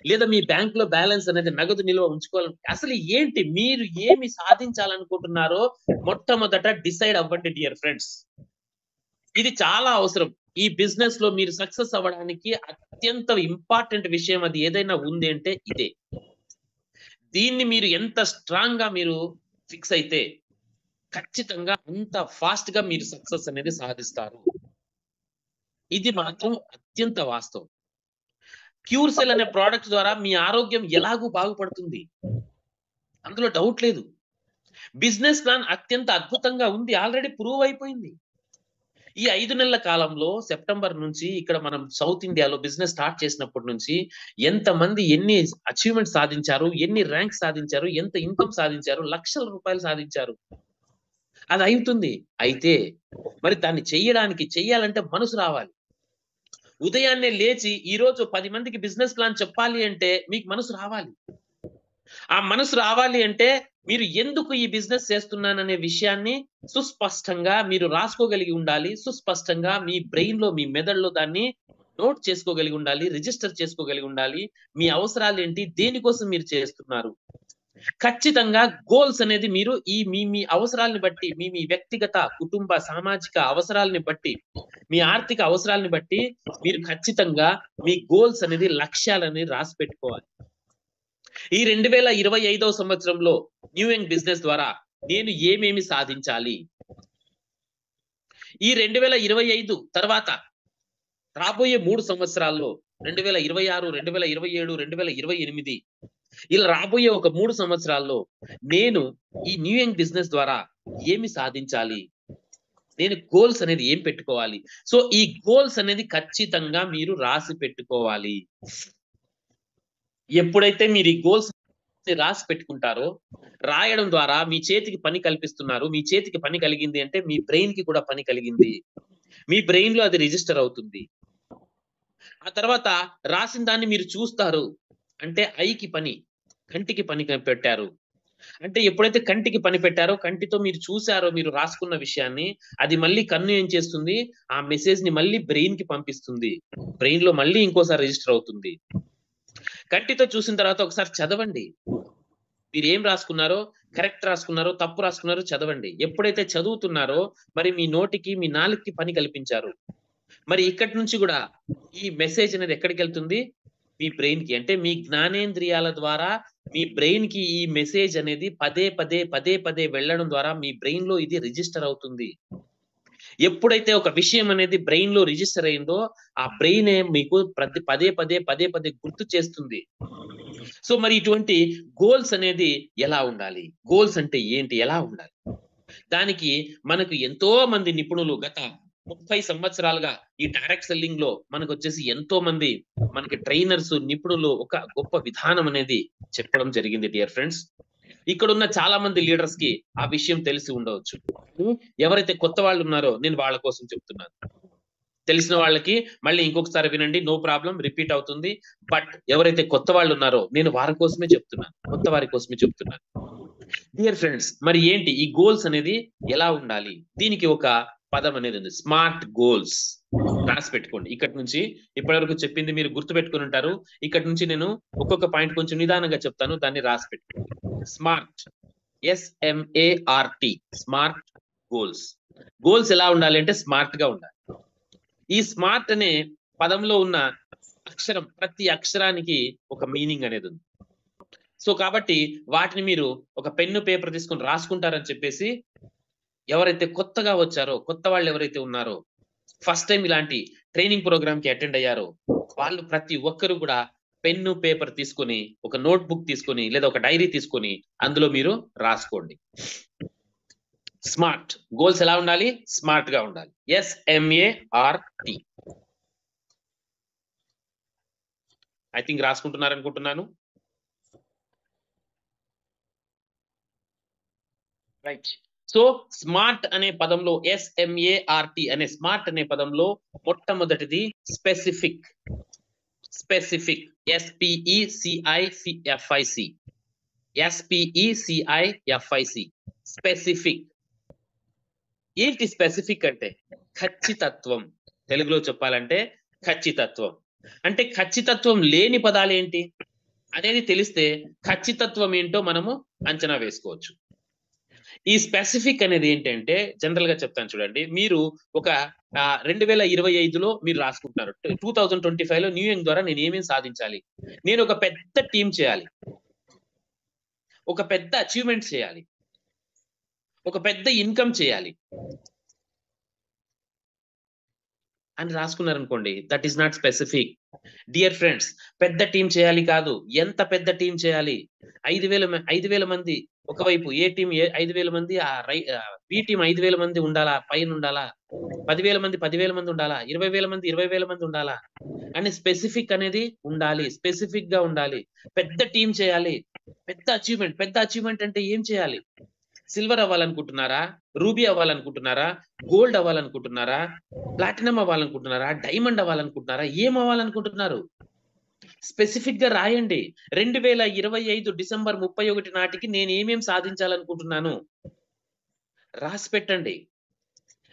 లేదా మీ బ్యాంక్ లో బ్యాలెన్స్ అనేది నగదు నిల్వ ఉంచుకోవాలని, అసలు ఏంటి మీరు ఏమి సాధించాలనుకుంటున్నారో మొట్టమొదట డిసైడ్ అవ్వండి డియర్ ఫ్రెండ్స్. ఇది చాలా అవసరం. ఈ బిజినెస్ లో మీరు సక్సెస్ అవ్వడానికి అత్యంత ఇంపార్టెంట్ విషయం అది ఏదైనా ఉంది అంటే ఇదే. దీన్ని మీరు ఎంత స్ట్రాంగ్ గా మీరు ఫిక్స్ అయితే ఖచ్చితంగా అంత ఫాస్ట్ గా మీరు సక్సెస్ అనేది సాధిస్తారు. ఇది మాత్రం అత్యంత వాస్తవం. క్యూర్సెల్ అనే ప్రోడక్ట్ ద్వారా మీ ఆరోగ్యం ఎలాగూ బాగుపడుతుంది, అందులో డౌట్ లేదు. బిజినెస్ ప్లాన్ అత్యంత అద్భుతంగా ఉంది, ఆల్రెడీ ప్రూవ్ అయిపోయింది. ఈ 5 నెలల కాలంలో సెప్టెంబర్ నుంచి ఇక్కడ మనం సౌత్ ఇండియాలో బిజినెస్ స్టార్ట్ చేసినప్పటి నుంచి ఎంతమంది ఎన్ని అచీవ్మెంట్ సాధించారు, ఎన్ని ర్యాంక్ సాధించారు, ఎంత ఇన్కమ్ సాధించారు, లక్షల రూపాయలు సాధించారు. అది అవుతుంది. అయితే మరి దాన్ని చెయ్యాలంటే మనసు రావాలి. ఉదయాన్నే లేచి ఈ రోజు 10 మందికి బిజినెస్ ప్లాన్ చెప్పాలి అంటే మీకు మనసు రావాలి. ఆ మనసు రావాలి అంటే మీరు ఎందుకు ఈ బిజినెస్ చేస్తున్నాననే విషయాన్ని సుస్పష్టంగా మీరు రాసుకోగలిగి ఉండాలి. సుస్పష్టంగా మీ బ్రెయిన్ లో, మీ మెదడులో దాన్ని నోట్ చేసుకోగలిగి ఉండాలి, రిజిస్టర్ చేసుకోగలిగి ఉండాలి. మీ అవసరాలు ఏంటి, దేనికోసం మీరు చేస్తున్నారు. ఖచ్చితంగా గోల్స్ అనేది మీరు మీ అవసరాలని బట్టి, మీ వ్యక్తిగత, కుటుంబ, సామాజిక అవసరాలని బట్టి, మీ ఆర్థిక అవసరాలని బట్టి మీరు ఖచ్చితంగా మీ గోల్స్ అనేది, లక్ష్యాలని రాసి పెట్టుకోవాలి. ఈ 2025వ సంవత్సరంలో న్యూ యంగ్ బిజినెస్ ద్వారా నేను ఏమేమి సాధించాలి, ఈ 2025 తర్వాత రాబోయే 3 సంవత్సరాల్లో 2026, 2027, 2028 ఇలా రాబోయే ఒక 3 సంవత్సరాల్లో నేను ఈ న్యూ యంగ్ బిజినెస్ ద్వారా ఏమి సాధించాలి, నేను గోల్స్ అనేది ఏం పెట్టుకోవాలి. సో ఈ గోల్స్ అనేది ఖచ్చితంగా మీరు రాసి పెట్టుకోవాలి. ఎప్పుడైతే మీరు ఈ గోల్స్ రాసి పెట్టుకుంటారో, రాయడం ద్వారా మీ చేతికి పని కల్పిస్తున్నారు. మీ చేతికి పని కలిగింది అంటే మీ బ్రెయిన్ కి కూడా పని కలిగింది. మీ బ్రెయిన్ లో అది రిజిస్టర్ అవుతుంది. ఆ తర్వాత రాసిన దాన్ని మీరు చూస్తారు అంటే ఐకి పని, కంటికి పని పెట్టారు అంటే ఎప్పుడైతే కంటికి పని పెట్టారో, కంటితో మీరు చూసారో మీరు రాసుకున్న విషయాన్ని, అది మళ్ళీ కన్ను ఏం చేస్తుంది, ఆ మెసేజ్ ని మళ్ళీ బ్రెయిన్ కి పంపిస్తుంది. బ్రెయిన్ లో మళ్ళీ ఇంకోసారి రిజిస్టర్ అవుతుంది. కంటితో చూసిన తర్వాత ఒకసారి చదవండి. మీరు ఏం రాసుకున్నారో, కరెక్ట్ రాసుకున్నారో, తప్పు రాసుకున్నారో చదవండి. ఎప్పుడైతే చదువుతున్నారో మరి మీ నోటికి, మీ నాలుగుకి పని కల్పించారు. మరి ఇక్కడి నుంచి కూడా ఈ మెసేజ్ అనేది ఎక్కడికి వెళ్తుంది, మీ బ్రెయిన్ కి. అంటే మీ జ్ఞానేంద్రియాల ద్వారా మీ బ్రెయిన్ కి ఈ మెసేజ్ అనేది పదే పదే వెళ్ళడం ద్వారా మీ బ్రెయిన్ లో ఇది రిజిస్టర్ అవుతుంది. ఎప్పుడైతే ఒక విషయం అనేది బ్రెయిన్ లో రిజిస్టర్ అయిందో, ఆ బ్రెయిన్ మీకు పదే పదే గుర్తు చేస్తుంది. సో మరి ఇటువంటి గోల్స్ అనేది ఎలా ఉండాలి, గోల్స్ అంటే ఏంటి, ఎలా ఉండాలి, దానికి మనకు ఎంతో మంది నిపుణులు గత 30 సంవత్సరాలుగా ఈ డైరెక్ట్ సెల్లింగ్ లో మనకు వచ్చేసి ఎంతో మంది మనకి ట్రైనర్స్, నిపుణులు ఒక గొప్ప విధానం అనేది చెప్పడం జరిగింది. డియర్ ఫ్రెండ్స్, ఇక్కడ ఉన్న చాలా మంది లీడర్స్ కి ఆ విషయం తెలిసి ఉండవచ్చు. ఎవరైతే కొత్త వాళ్ళు ఉన్నారో నేను వాళ్ళ కోసం చెప్తున్నాను. తెలిసిన వాళ్ళకి మళ్ళీ ఇంకొకసారి వినండి, నో ప్రాబ్లం, రిపీట్ అవుతుంది. బట్ ఎవరైతే కొత్త వాళ్ళు ఉన్నారో నేను వారి కోసమే చెప్తున్నాను, కొత్త వారి కోసమే చెప్తున్నాను. డియర్ ఫ్రెండ్స్, మరి ఏంటి ఈ గోల్స్ అనేది ఎలా ఉండాలి, దీనికి ఒక పదం అనేది ఉంది, స్మార్ట్ గోల్స్. రాసి పెట్టుకోండి. ఇక్కడ నుంచి ఇప్పటి వరకు చెప్పింది మీరు గుర్తు పెట్టుకుని ఉంటారు. ఇక్కడ నుంచి నేను ఒక్కొక్క పాయింట్ కొంచెం నిదానంగా చెప్తాను, దాన్ని రాసి పెట్టుకోండి. Smart, SMART, smart goals. Goals ఎలా ఉండాలి అంటే స్మార్ట్ గా ఉండాలి. ఈ స్మార్ట్ అనే పదంలో ఉన్న అక్షరం, ప్రతి అక్షరానికి ఒక మీనింగ్ అనేది ఉంది. సో కాబట్టి వాటిని మీరు ఒక పెన్ను, పేపర్ తీసుకొని రాసుకుంటారని చెప్పేసి ఎవరైతే కొత్తగా వచ్చారో, కొత్త వాళ్ళు ఎవరైతే ఉన్నారో, ఫస్ట్ టైం ఇలాంటి ట్రైనింగ్ ప్రోగ్రామ్ కి అటెండ్ అయ్యారో, వాళ్ళు ప్రతి ఒక్కరు కూడా పెన్ను, పేపర్ తీసుకొని, ఒక నోట్ బుక్ తీసుకొని, లేదా ఒక డైరీ తీసుకొని అందులో మీరు రాసుకోండి. స్మార్ట్ గోల్స్ ఎలా ఉండాలి, స్మార్ట్ గా ఉండాలి. SMART. ఐ థింక్ రాసుకుంటున్నారు అనుకుంటున్నాను. రైట్. సో స్మార్ట్ అనే పదంలో, SMART అనే స్మార్ట్ అనే పదంలో మొట్టమొదటిది స్పెసిఫిక్. Specific, SPECIFIC. స్పెసిఫిక్. ఏంటి స్పెసిఫిక్ అంటే? ఖచ్చితత్వం. తెలుగులో చెప్పాలంటే ఖచ్చితత్వం. అంటే ఖచ్చితత్వం లేని పదాలు ఏంటి అనేది తెలిస్తే ఖచ్చితత్వం ఏంటో మనము అంచనా వేసుకోవచ్చు. ఈ స్పెసిఫిక్ అనేది ఏంటంటే జనరల్ గా చెప్తాను చూడండి. మీరు ఒక 2025లో మీరు రాసుకుంటున్నారు. 2025లో న్యూ యంగ్ ద్వారా నేను ఏమేమి సాధించాలి, నేను ఒక పెద్ద టీం చేయాలి, ఒక పెద్ద అచీవ్మెంట్ చేయాలి, ఒక పెద్ద ఇన్కమ్ చేయాలి అని రాసుకున్నారనుకోండి, that is not specific. Dear friends, పెద్ద టీం చేయాలి కాదు, ఎంత పెద్ద టీం చేయాలి. 5,000 మంది ఒకవైపు ఏ టీం 5,000 మంది, బి టీం 5,000 మంది ఉండాలా, పైన ఉండాలా, 10,000 మంది 10,000 మంది ఉండాలా, 20,000 మంది 20,000 మంది ఉండాలా అని స్పెసిఫిక్ అనేది ఉండాలి. స్పెసిఫిక్ గా ఉండాలి. పెద్ద టీం చేయాలి, పెద్ద అచీవ్మెంట్. పెద్ద అచీవ్మెంట్ అంటే ఏం చేయాలి? సిల్వర్ అవ్వాలనుకుంటున్నారా, రూబీ అవ్వాలనుకుంటున్నారా, గోల్డ్ అవ్వాలనుకుంటున్నారా, ప్లాటినం అవ్వాలనుకుంటున్నారా, డైమండ్ అవ్వాలనుకుంటున్నారా, ఏం అవ్వాలనుకుంటున్నారు? స్పెసిఫిక్ గా రాయండి. 2025 డిసెంబర్ 31 నాటికి నేను ఏమేం సాధించాలనుకుంటున్నాను రాసి పెట్టండి.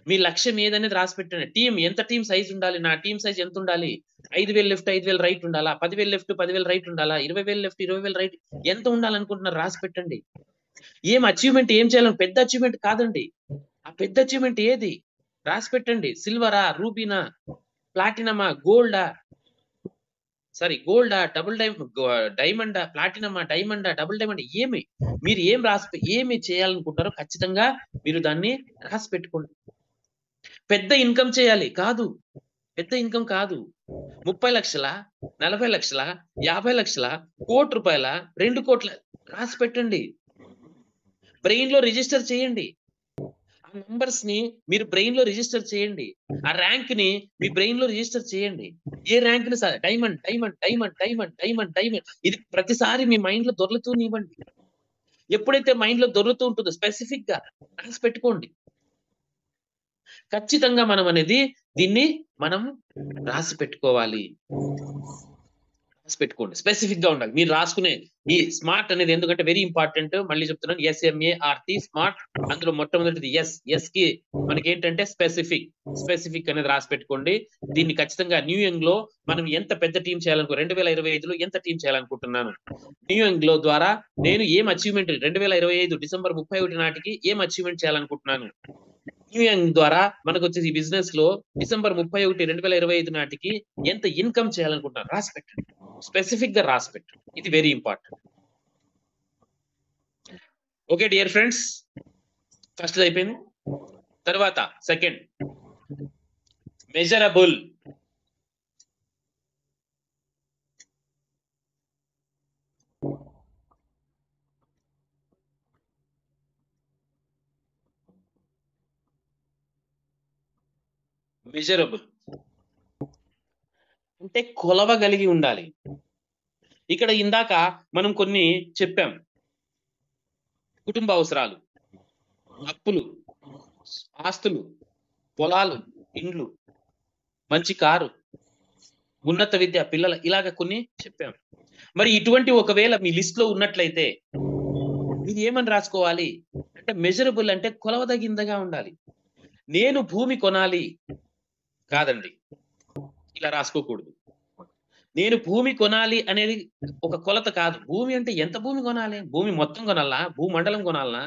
మీ లక్ష్యం ఏదనేది రాసి పెట్టండి. టీం ఎంత టీం సైజ్ ఉండాలి, నా టీం సైజ్ ఎంత ఉండాలి, 5,000 లెఫ్ట్ 5,000 రైట్ ఉండాలా, 10,000 లెఫ్ట్ 10,000 రైట్ ఉండాలా, 20,000 లెఫ్ట్ 20,000 రైట్ ఎంత ఉండాలనుకుంటున్నారు రాసి పెట్టండి. ఏం అచీవ్మెంట్ ఏం చేయాలని, పెద్ద అచీవ్మెంట్ కాదండి, ఆ పెద్ద అచీవ్మెంట్ ఏది రాసి పెట్టండి. సిల్వరా, రూబీనా, ప్లాటినమా, గోల్డా, డబుల్ డైమండా, ప్లాటినమా, డైమండా, డబుల్ డైమండ్, మీరు ఏమి చేయాలనుకుంటారో ఖచ్చితంగా మీరు దాన్ని రాసి పెట్టుకోండి. పెద్ద ఇన్కమ్ చేయాలి కాదు, పెద్ద ఇన్కమ్ కాదు, 30 లక్షల, 40 లక్షల, 50 లక్షల, కోటి రూపాయల, 2 కోట్ల రాసి పెట్టండి. బ్రెయిన్ లో రిజిస్టర్ చేయండి. ఆ నంబర్స్ ని మీరు బ్రెయిన్ లో రిజిస్టర్ చేయండి. ఆ ర్యాంక్ ని మీ బ్రెయిన్ లో రిజిస్టర్ చేయండి. ఏ ర్యాంక్ ని sir, diamond diamond diamond diamond diamond diamond, ఇది ప్రతిసారి మీ మైండ్ లో దొర్లుతూనివ్వండి. ఎప్పుడైతే మైండ్ లో దొర్లుతూ ఉంటుందో స్పెసిఫిక్ గా రాసి పెట్టుకోండి. ఖచ్చితంగా దీన్ని మనం రాసి పెట్టుకోవాలి. రాసి పెట్టుకోండి, స్పెసిఫిక్ గా ఉండాలి. మీరు రాసుకునే ఈ స్మార్ట్ అనేది ఎందుకంటే వెరీ ఇంపార్టెంట్. మళ్ళీ చెప్తున్నాను, SMART స్మార్ట్. అందులో మొట్టమొదటిది ఎస్ కి మనకి ఏంటంటే స్పెసిఫిక్ అనేది రాసి పెట్టుకోండి. దీన్ని ఖచ్చితంగా న్యూ యంగ్ లో మనం ఎంత పెద్ద టీం చేయాలనుకో, 2025లో ఎంత టీం చేయాలనుకుంటున్నాను, న్యూ యంగ్ లో ద్వారా నేను ఏం అచీవ్మెంట్ 2025 డిసెంబర్ 31 నాటికి ఏం అచీవ్మెంట్ చేయాలనుకుంటున్నాను, న్యూ యంగ్ ద్వారా మనకు వచ్చేసి ఈ బిజినెస్ లో డిసెంబర్ 31, 2025 నాటికి ఎంత ఇన్కమ్ చేయాలనుకుంటున్నారు రాసి పెట్టండి. స్పెసిఫిక్ గా రాసి పెట్టండి. ఇది very important. Okay dear friends, first అయిపోయింది. తర్వాత సెకండ్, మెజరబుల్. మెజరబుల్ అంటే కొలవగలిగి ఉండాలి. ఇక్కడ ఇందాక మనం కొన్ని చెప్పాం. కుటుంబ అవసరాలు, అప్పులు, ఆస్తులు, పొలాలు, ఇండ్లు, మంచి కారు, ఉన్నత విద్య, పిల్లల, ఇలాగ కొన్ని చెప్పాం. మరి ఇటువంటి ఒకవేళ మీ లిస్ట్ లో ఉన్నట్లయితే మీరు ఏమని రాసుకోవాలి అంటే, మెజరబుల్ అంటే కొలవదగిందగా ఉండాలి. నేను భూమి కొనాలి కాదండి, ఇలా రాసుకోకూడదు. నేను భూమి కొనాలి అనేది ఒక కొలత కాదు. భూమి అంటే ఎంత భూమి కొనాలి? భూమి మొత్తం కొనాలా, భూమండలం కొనాలనా,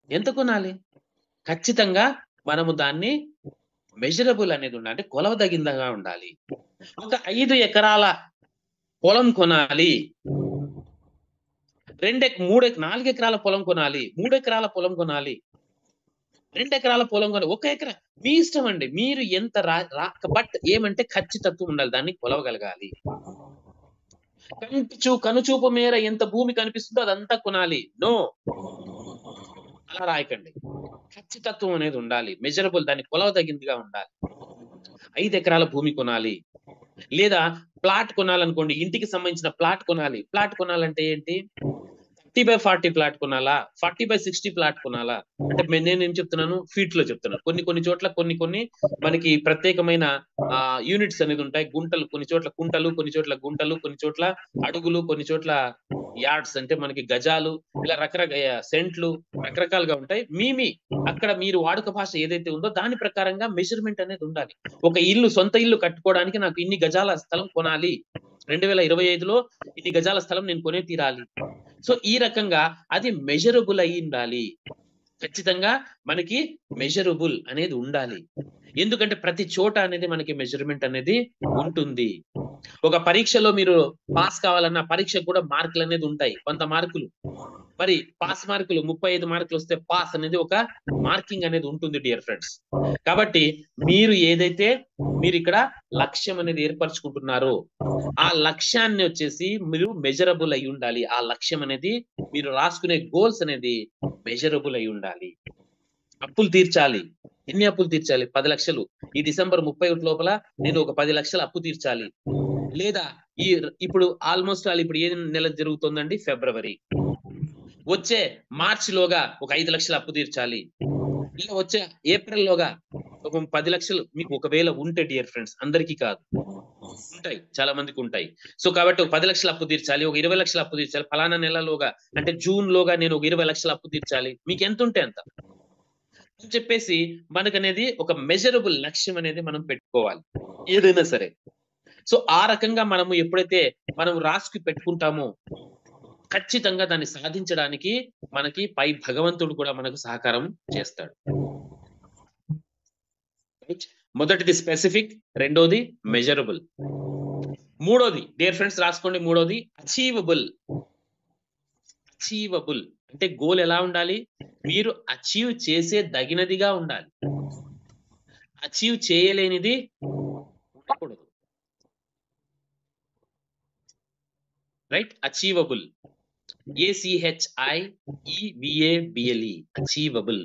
ఎంత కొనాలి? ఖచ్చితంగా మనము దాన్ని మెజరబుల్ అనేది ఉండాలి, అంటే కొలవదగిందగా ఉండాలి. ఒక 5 ఎకరాల పొలం కొనాలి, 4 ఎకరాల పొలం కొనాలి, 3 ఎకరాల పొలం కొనాలి, 2 ఎకరాల పొలం కొనాలి, 1 ఎకరా, మీ ఇష్టం అండి. మీరు ఎంత బట్ ఏమంటే ఖచ్చితత్వం ఉండాలి, దాన్ని కొలవగలగాలి. కనుచూపు మేర ఎంత భూమి కనిపిస్తుందో అదంతా కొనాలి, నో, అలా రాయకండి. ఖచ్చితత్వం అనేది ఉండాలి, మెజరబుల్, దాన్ని కొలవదగిందిగా ఉండాలి. 5 ఎకరాల భూమి కొనాలి, లేదా ప్లాట్ కొనాలనుకోండి, ఇంటికి సంబంధించిన ప్లాట్ కొనాలి. ప్లాట్ కొనాలంటే ఏంటి? 30/40 ప్లాట్ కొనాలా, 40/60 ప్లాట్ కొనాలా? అంటే నేను ఏం చెప్తున్నాను, ఫీట్ లో చెప్తున్నాను. కొన్ని చోట్ల కొన్ని మనకి ప్రత్యేకమైన యూనిట్స్ అనేది ఉంటాయి. గుంటలు, కొన్ని చోట్ల కుంటలు, కొన్ని చోట్ల గుంటలు, కొన్ని చోట్ల అడుగులు, కొన్ని చోట్ల యార్డ్స్ అంటే మనకి గజాలు, ఇలా రకరకాల సెంట్లు, రకరకాలుగా ఉంటాయి. అక్కడ మీరు వాడుక భాష ఏదైతే ఉందో దాని ప్రకారంగా మెజర్మెంట్ అనేది ఉండాలి. ఒక సొంత ఇల్లు కట్టుకోవడానికి నాకు ఇన్ని గజాల స్థలం కొనాలి 2025లో ఇన్ని గజాల స్థలం నేను కొనే తీరాలి. సో ఈ రకంగా అది మెజరబుల్ అయి ఉండాలి. ఖచ్చితంగా మనకి మెజరబుల్ అనేది ఉండాలి. ఎందుకంటే ప్రతి చోట అనేది మనకి మెజర్మెంట్ అనేది ఉంటుంది. ఒక పరీక్షలో మీరు పాస్ కావాలన్నా పరీక్షకు కూడా మార్కులు అనేది ఉంటాయి. కొంత మార్కులు మరి పాస్ మార్కులు 35 మార్కులు వస్తే పాస్ అనేది ఒక మార్కింగ్ అనేది ఉంటుంది డియర్ ఫ్రెండ్స్. కాబట్టి మీరు ఏదైతే మీరు ఇక్కడ లక్ష్యం అనేది ఏర్పరచుకుంటున్నారో ఆ లక్ష్యాన్ని వచ్చేసి మీరు మెజరబుల్ అయి ఉండాలి. ఆ లక్ష్యం అనేది మీరు రాసుకునే గోల్స్ అనేది మెజరబుల్ అయి ఉండాలి. అప్పులు తీర్చాలి. ఎన్ని అప్పులు తీర్చాలి? 10 లక్షలు. ఈ డిసెంబర్ 31 లోపల నేను ఒక 10 లక్షల అప్పు తీర్చాలి. లేదా ఇప్పుడు ఆల్మోస్ట్ ఇప్పుడు ఏ నెల జరుగుతుందండి? ఫిబ్రవరి. వచ్చే మార్చ్ లోగా ఒక 5 లక్షల అప్పు తీర్చాలి. ఇలా వచ్చే ఏప్రిల్ లోగా ఒక 10 లక్షలు మీకు ఒకవేళ ఉంటే డియర్ ఫ్రెండ్స్, అందరికీ కాదు, ఉంటాయి, చాలా మందికి ఉంటాయి. సో కాబట్టి ఒక 10 లక్షల అప్పు తీర్చాలి, ఒక 20 లక్షల అప్పు తీర్చాలి, ఫలానా నెలలోగా అంటే జూన్ లోగా నేను ఒక 20 లక్షల అప్పు తీర్చాలి. మీకు ఎంత ఉంటే అంత అని చెప్పేసి మనకనేది ఒక మెజరబుల్ లక్ష్యం అనేది మనం పెట్టుకోవాలి ఏదైనా సరే. సో ఆ రకంగా మనము ఎప్పుడైతే మనం రాసుకు పెట్టుకుంటామో ఖచ్చితంగా దాన్ని సాధించడానికి మనకి పై భగవంతుడు కూడా మనకు సహకారం చేస్తాడు. మొదటిది స్పెసిఫిక్, రెండోది మెజరబుల్, మూడోది డియర్ ఫ్రెండ్స్ రాసుకోండి, మూడోది అచీవబుల్. అచీవబుల్ అంటే గోల్ ఎలా ఉండాలి? మీరు అచీవ్ చేసే దగినదిగా ఉండాలి. అచీవ్ చేయలేనిది ఉండకూడదు. Right? Achievable, ACHIEVABLE, achievable.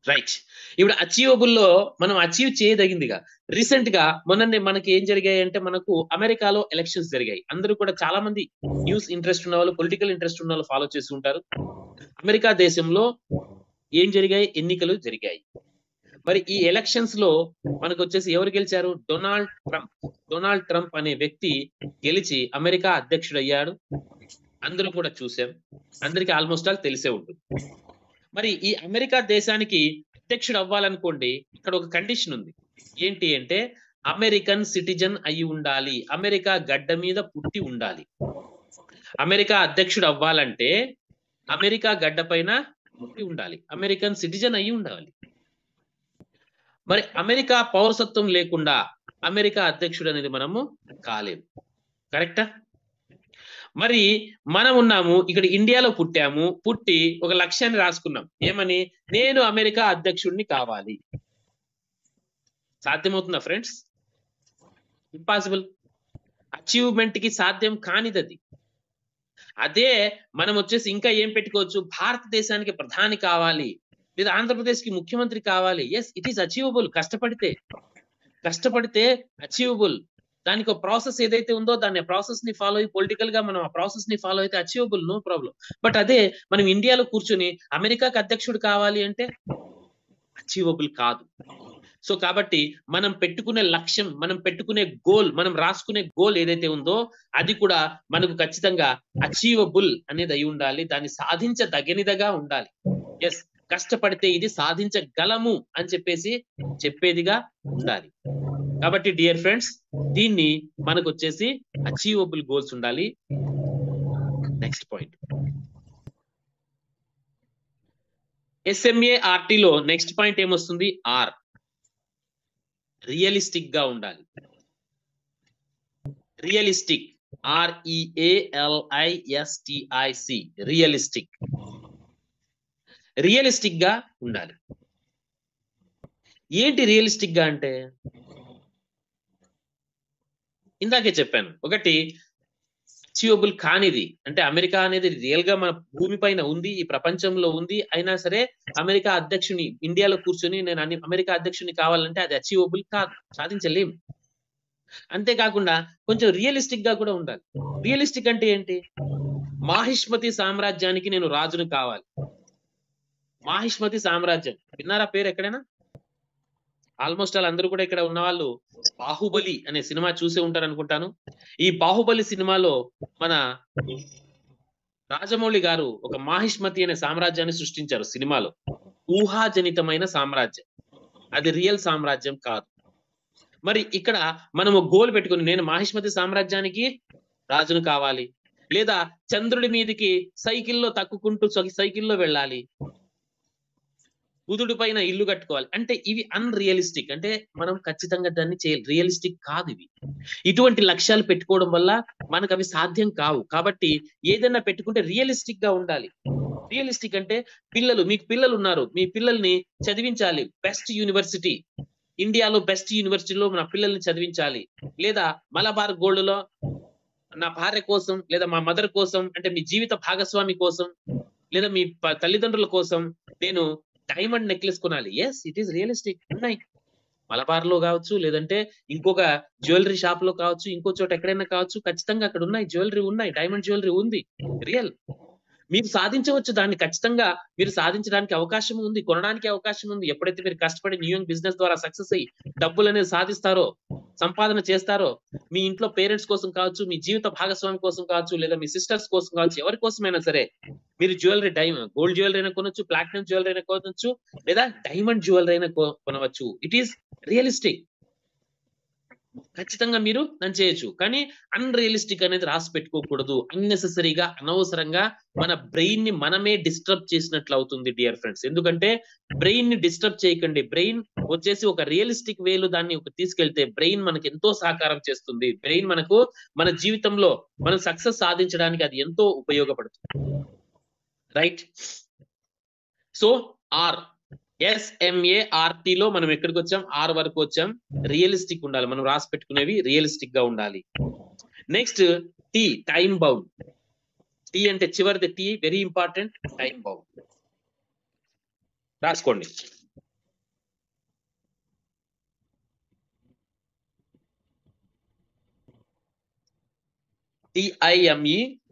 Right. ఇప్పుడు అచీవబుల్ లో మనం అచీవ్ చేయదగిందిగా. రీసెంట్ గా మొన్న మనకి ఏం జరిగాయి అంటే మనకు అమెరికాలో ఎలక్షన్స్ జరిగాయి. అందరూ కూడా చాలా మంది న్యూస్ ఇంట్రెస్ట్ ఉన్న వాళ్ళు, పొలిటికల్ ఇంట్రెస్ట్ ఉన్న వాళ్ళు ఫాలో చేసి ఉంటారు. అమెరికా దేశంలో ఏం జరిగాయి? ఎన్నికలు జరిగాయి. మరి ఈ ఎలక్షన్స్ లో మనకు వచ్చేసి ఎవరు గెలిచారు? డొనాల్డ్ ట్రంప్ అనే వ్యక్తి గెలిచి అమెరికా అధ్యక్షుడు అయ్యాడు. అందరూ కూడా చూసాం, అందరికి ఆల్మోస్ట్ ఆల్ తెలిసే ఉంటుంది. మరి ఈ అమెరికా దేశానికి అధ్యక్షుడు అవ్వాలనుకోండి, ఇక్కడ ఒక కండిషన్ ఉంది. ఏంటి అంటే అమెరికన్ సిటిజన్ అయి ఉండాలి, అమెరికా గడ్డ మీద పుట్టి ఉండాలి. అమెరికా అధ్యక్షుడు అవ్వాలంటే అమెరికా గడ్డ పైన పుట్టి ఉండాలి, అమెరికన్ సిటిజన్ అయి ఉండాలి. మరి అమెరికా పౌరసత్వం లేకుండా అమెరికా అధ్యక్షుడు అనేది మనము కాలేము. కరెక్టా? మరి మనం ఉన్నాము ఇక్కడ, ఇండియాలో పుట్టాము, పుట్టి ఒక లక్ష్యాన్ని రాసుకున్నాం. ఏమని? నేను అమెరికా అధ్యక్షుడిని కావాలి. సాధ్యమవుతుందా ఫ్రెండ్స్? ఇంపాసిబుల్. అచీవ్మెంట్ కి సాధ్యం కానిదది. అదే మనం వచ్చేసి ఇంకా ఏం పెట్టుకోవచ్చు? భారతదేశానికి ప్రధాని కావాలి, లేదా ఆంధ్రప్రదేశ్ కి ముఖ్యమంత్రి కావాలి. Yes, it is achievable. కష్టపడితే అచీవబుల్. దానికి ఒక ప్రాసెస్ ఏదైతే ఉందో దాన్ని ప్రాసెస్ ని ఫాలో అయ్యి పొలిటికల్ గా మనం ఆ ప్రాసెస్ ని ఫాలో అయితే అచీవబుల్, నో ప్రాబ్లం. బట్ అదే మనం ఇండియాలో కూర్చొని అమెరికాకి అధ్యక్షుడు కావాలి అంటే అచీవబుల్ కాదు. సో కాబట్టి మనం పెట్టుకునే లక్ష్యం, మనం పెట్టుకునే గోల్, మనం రాసుకునే గోల్ ఏదైతే ఉందో అది కూడా మనకు ఖచ్చితంగా అచీవబుల్ అనేది అయి ఉండాలి. దాన్ని సాధించదగినదిగా ఉండాలి. ఎస్, కష్టపడితే ఇది సాధించగలము అని చెప్పేసి చెప్పేదిగా ఉండాలి. కాబట్టి డియర్ ఫ్రెండ్స్, దీన్ని మనకు వచ్చేసి అచీవబుల్ గోల్స్ ఉండాలి. నెక్స్ట్ పాయింట్, SMART లో నెక్స్ట్ పాయింట్ ఏమొస్తుంది? ఆర్, రియలిస్టిక్ గా ఉండాలి. Realistic, REALISTIC, realistic. రియలిస్టిక్ గా ఉండాలి. ఏంటి రియలిస్టిక్ గా అంటే? ఇందాకే చెప్పాను, ఒకటి అచీవబుల్ కానిది అంటే అమెరికా అనేది రియల్ గా మన భూమి పైన ఉంది, ఈ ప్రపంచంలో ఉంది, అయినా సరే అమెరికా అధ్యక్షుని ఇండియాలో కూర్చొని నేను అమెరికా అధ్యక్షుని కావాలంటే అది అచీవబుల్ కాదు, సాధించలేం. అంతేకాకుండా కొంచెం రియలిస్టిక్ గా కూడా ఉండాలి. రియలిస్టిక్ అంటే ఏంటి? మాహిష్మతి సామ్రాజ్యానికి నేను రాజును కావాలి. మాహిష్మతి సామ్రాజ్యం విన్నారా పేరు ఎక్కడైనా? ఆల్మోస్ట్ అందరూ కూడా ఇక్కడ ఉన్న వాళ్ళు బాహుబలి అనే సినిమా చూసే ఉంటారు అనుకుంటాను. ఈ బాహుబలి సినిమాలో మన రాజమౌళి గారు ఒక మాహిష్మతి అనే సామ్రాజ్యాన్ని సృష్టించారు సినిమాలో. ఊహాజనితమైన సామ్రాజ్యం, అది రియల్ సామ్రాజ్యం కాదు. మరి ఇక్కడ మనము గోల్ పెట్టుకుని నేను మాహిష్మతి సామ్రాజ్యానికి రాజును కావాలి, లేదా చంద్రుడి మీదకి సైకిల్లో తక్కుకుంటూ సైకిల్లో వెళ్ళాలి, బుధుడి పైన ఇల్లు కట్టుకోవాలి అంటే ఇవి అన్రియలిస్టిక్. అంటే మనం ఖచ్చితంగా దాన్ని చేయాలి, రియలిస్టిక్ కాదు ఇవి. ఇటువంటి లక్ష్యాలు పెట్టుకోవడం వల్ల మనకు అవి సాధ్యం కావు. కాబట్టి ఏదైనా పెట్టుకుంటే రియలిస్టిక్ గా ఉండాలి. రియలిస్టిక్ అంటే మీకు పిల్లలు ఉన్నారు, మీ పిల్లల్ని చదివించాలి బెస్ట్ యూనివర్సిటీ, ఇండియాలో బెస్ట్ యూనివర్సిటీలో నా పిల్లల్ని చదివించాలి, లేదా మలబార్ గోల్డ్ లో నా భార్య కోసం, లేదా మా మదర్ కోసం, అంటే మీ జీవిత భాగస్వామి కోసం, లేదా మీ తల్లిదండ్రుల కోసం నేను డైమండ్ నెక్లెస్ కొనాలి. Yes, it is realistic. ఉన్నాయి మలబార్ లో కావచ్చు, లేదంటే ఇంకొక జ్యువెలరీ షాప్ లో కావచ్చు, ఇంకో చోట ఎక్కడైనా కావచ్చు, ఖచ్చితంగా అక్కడ ఉన్నాయి, జ్యువెలరీ ఉన్నాయి, డైమండ్ జ్యువెలరీ ఉంది, రియల్. మీరు సాధించవచ్చు దాన్ని, ఖచ్చితంగా మీరు సాధించడానికి అవకాశం ఉంది, కొనడానికి అవకాశం ఉంది. ఎప్పుడైతే మీరు కష్టపడి న్యూయంగ్ బిజినెస్ ద్వారా సక్సెస్ అయ్యి డబ్బులు అనేది సాధిస్తారో, సంపాదన చేస్తారో, మీ ఇంట్లో పేరెంట్స్ కోసం కావచ్చు, మీ జీవిత భాగస్వామి కోసం కావచ్చు, లేదా మీ సిస్టర్స్ కోసం కావచ్చు, ఎవరి కోసమైనా సరే మీరు జ్యువెలరీ గోల్డ్ జ్యువెలరీ అయినా కొనవచ్చు, ప్లాటినం జ్యువెలరీ అయినా కొనవచ్చు, లేదా డైమండ్ జ్యువెలరీ అయినా కొనవచ్చు. It is realistic. ఖచ్చితంగా మీరు దాన్ని చేయొచ్చు. కానీ అన్రియలిస్టిక్ అనేది రాసి పెట్టుకోకూడదు. అన్నెసెసరీగా, అనవసరంగా మన బ్రెయిన్ ని మనమే డిస్టర్బ్ చేసినట్లు అవుతుంది డియర్ ఫ్రెండ్స్. ఎందుకంటే బ్రెయిన్ ని డిస్టర్బ్ చేయకండి. బ్రెయిన్ వచ్చేసి ఒక రియలిస్టిక్ వేలో దాన్ని తీసుకెళ్తే బ్రెయిన్ మనకి ఎంతో సహకారం చేస్తుంది. బ్రెయిన్ మనకు మన జీవితంలో మనం సక్సెస్ సాధించడానికి అది ఎంతో ఉపయోగపడుతుంది. రైట్. సో SMART లో మనం ఎక్కడికి వచ్చాం? R వరకు వచ్చాం. రియలిస్టిక్ ఉండాలి, మనం రాసి పెట్టుకునేవి రియలిస్టిక్ గా ఉండాలి. Next T, time bound. T అంటే చివరిది T, very important, time bound. రాసుకోండి.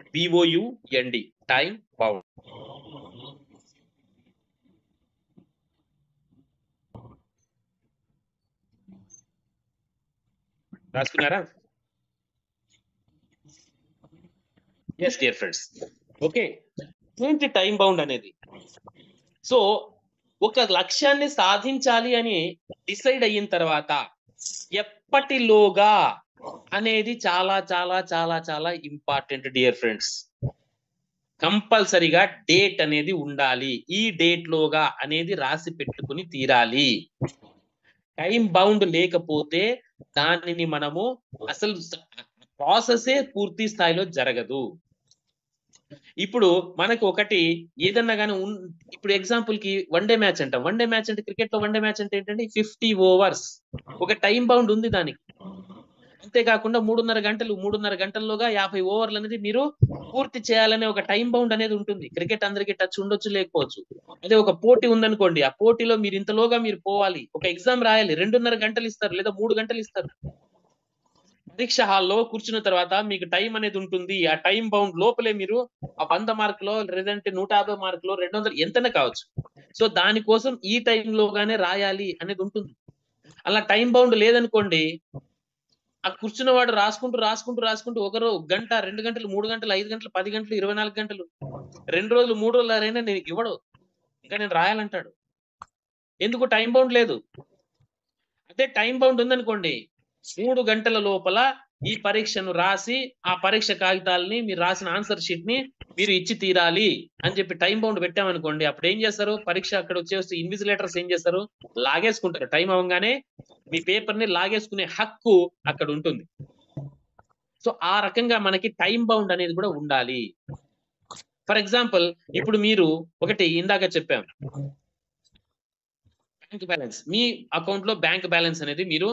TIMEBOUND, time bound. రాసుకున్నారా? Yes dear friends. ఓకే, ఏంటి టైం బౌండ్ అనేది? సో ఒక లక్ష్యాన్ని సాధించాలి అని డిసైడ్ అయిన తర్వాత ఎప్పటిలోగా అనేది చాలా చాలా చాలా చాలా ఇంపార్టెంట్ డియర్ ఫ్రెండ్స్. కంపల్సరిగా డేట్ అనేది ఉండాలి. ఈ డేట్ లోగా అనేది రాసి పెట్టుకుని తీరాలి. టైం బౌండ్ లేకపోతే దానిని మనము అసలు ప్రాసెసే పూర్తి స్థాయిలో జరగదు. ఇప్పుడు మనకు ఒకటి ఏదన్నా కానీ ఇప్పుడు ఎగ్జాంపుల్ కి వన్ డే మ్యాచ్ అంటాం. వన్ డే మ్యాచ్ అంటే క్రికెట్ లో వన్ డే మ్యాచ్ అంటే ఏంటంటే 50 overs, ఒక టైం బౌండ్ ఉంది దానికి. అంతేకాకుండా 3.5 గంటల్లోగా 50 ఓవర్లు అనేది మీరు పూర్తి చేయాలనే ఒక టైం బౌండ్ అనేది ఉంటుంది. క్రికెట్ అందరికి టచ్ ఉండొచ్చు, లేకపోవచ్చు. అదే ఒక పోటీ ఉందనుకోండి, ఆ పోటీలో మీరు ఇంతలోగా మీరు పోవాలి. ఒక ఎగ్జామ్ రాయాలి, 2.5 గంటలు ఇస్తారు, లేదా 3 గంటలు ఇస్తారు. పరీక్ష హాల్లో కూర్చున్న తర్వాత మీకు టైం అనేది ఉంటుంది. ఆ టైం బౌండ్ లోపలే మీరు ఆ 100 మార్కులో, లేదంటే 150 మార్కులో, 200 ఎంతనే కావచ్చు. సో దానికోసం ఈ టైంలోగానే రాయాలి అనేది ఉంటుంది. అలా టైం బౌండ్ లేదనుకోండి, ఆ కూర్చున్నవాడు రాసుకుంటూ ఒకరు గంట, 2 గంటలు, 3 గంటలు, 5 గంటలు, 10 గంటలు, 24 గంటలు, 2 రోజులు, 3 రోజులు అయినా నేను ఇవ్వడు, ఇంకా నేను రాయాలంటాడు. ఎందుకు? టైం బౌండ్ లేదు. అదే టైం బౌండ్ ఉందనుకోండి, 3 గంటల లోపల ఈ పరీక్షను రాసి ఆ పరీక్ష కాగితాలని, మీరు రాసిన ఆన్సర్ షీట్ ని మీరు ఇచ్చి తీరాలి అని చెప్పి టైం బౌండ్ పెట్టామనుకోండి, అప్పుడు ఏం చేస్తారు? పరీక్ష అక్కడ వచ్చేసి ఇన్విజిలేటర్స్ ఏం చేస్తారు? లాగేసుకుంటారు. టైం అవ్వగానే మీ పేపర్ ని లాగేసుకునే హక్కు అక్కడ ఉంటుంది. సో ఆ రకంగా మనకి టైం బౌండ్ అనేది కూడా ఉండాలి. ఫర్ ఎగ్జాంపుల్, ఇప్పుడు మీరు ఒకటి ఇందాక చెప్పాం, బ్యాంక్ బ్యాలెన్స్. మీ అకౌంట్ లో బ్యాంక్ బ్యాలెన్స్ అనేది మీరు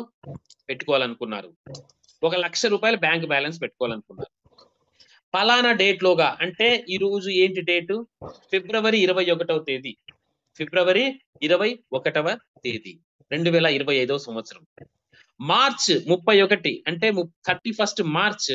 పెట్టుకోవాలనుకున్నారు. 1,00,000 రూపాయలు బ్యాంక్ బ్యాలెన్స్ పెట్టుకోవాలనుకున్నారు. పలానా డేట్ లోగా, అంటే ఈ రోజు ఏంటి డేటు? ఫిబ్రవరి 21వ తేదీ, ఫిబ్రవరి 21వ తేదీ 2025వ సంవత్సరం. మార్చ్ 31, అంటే 31st మార్చ్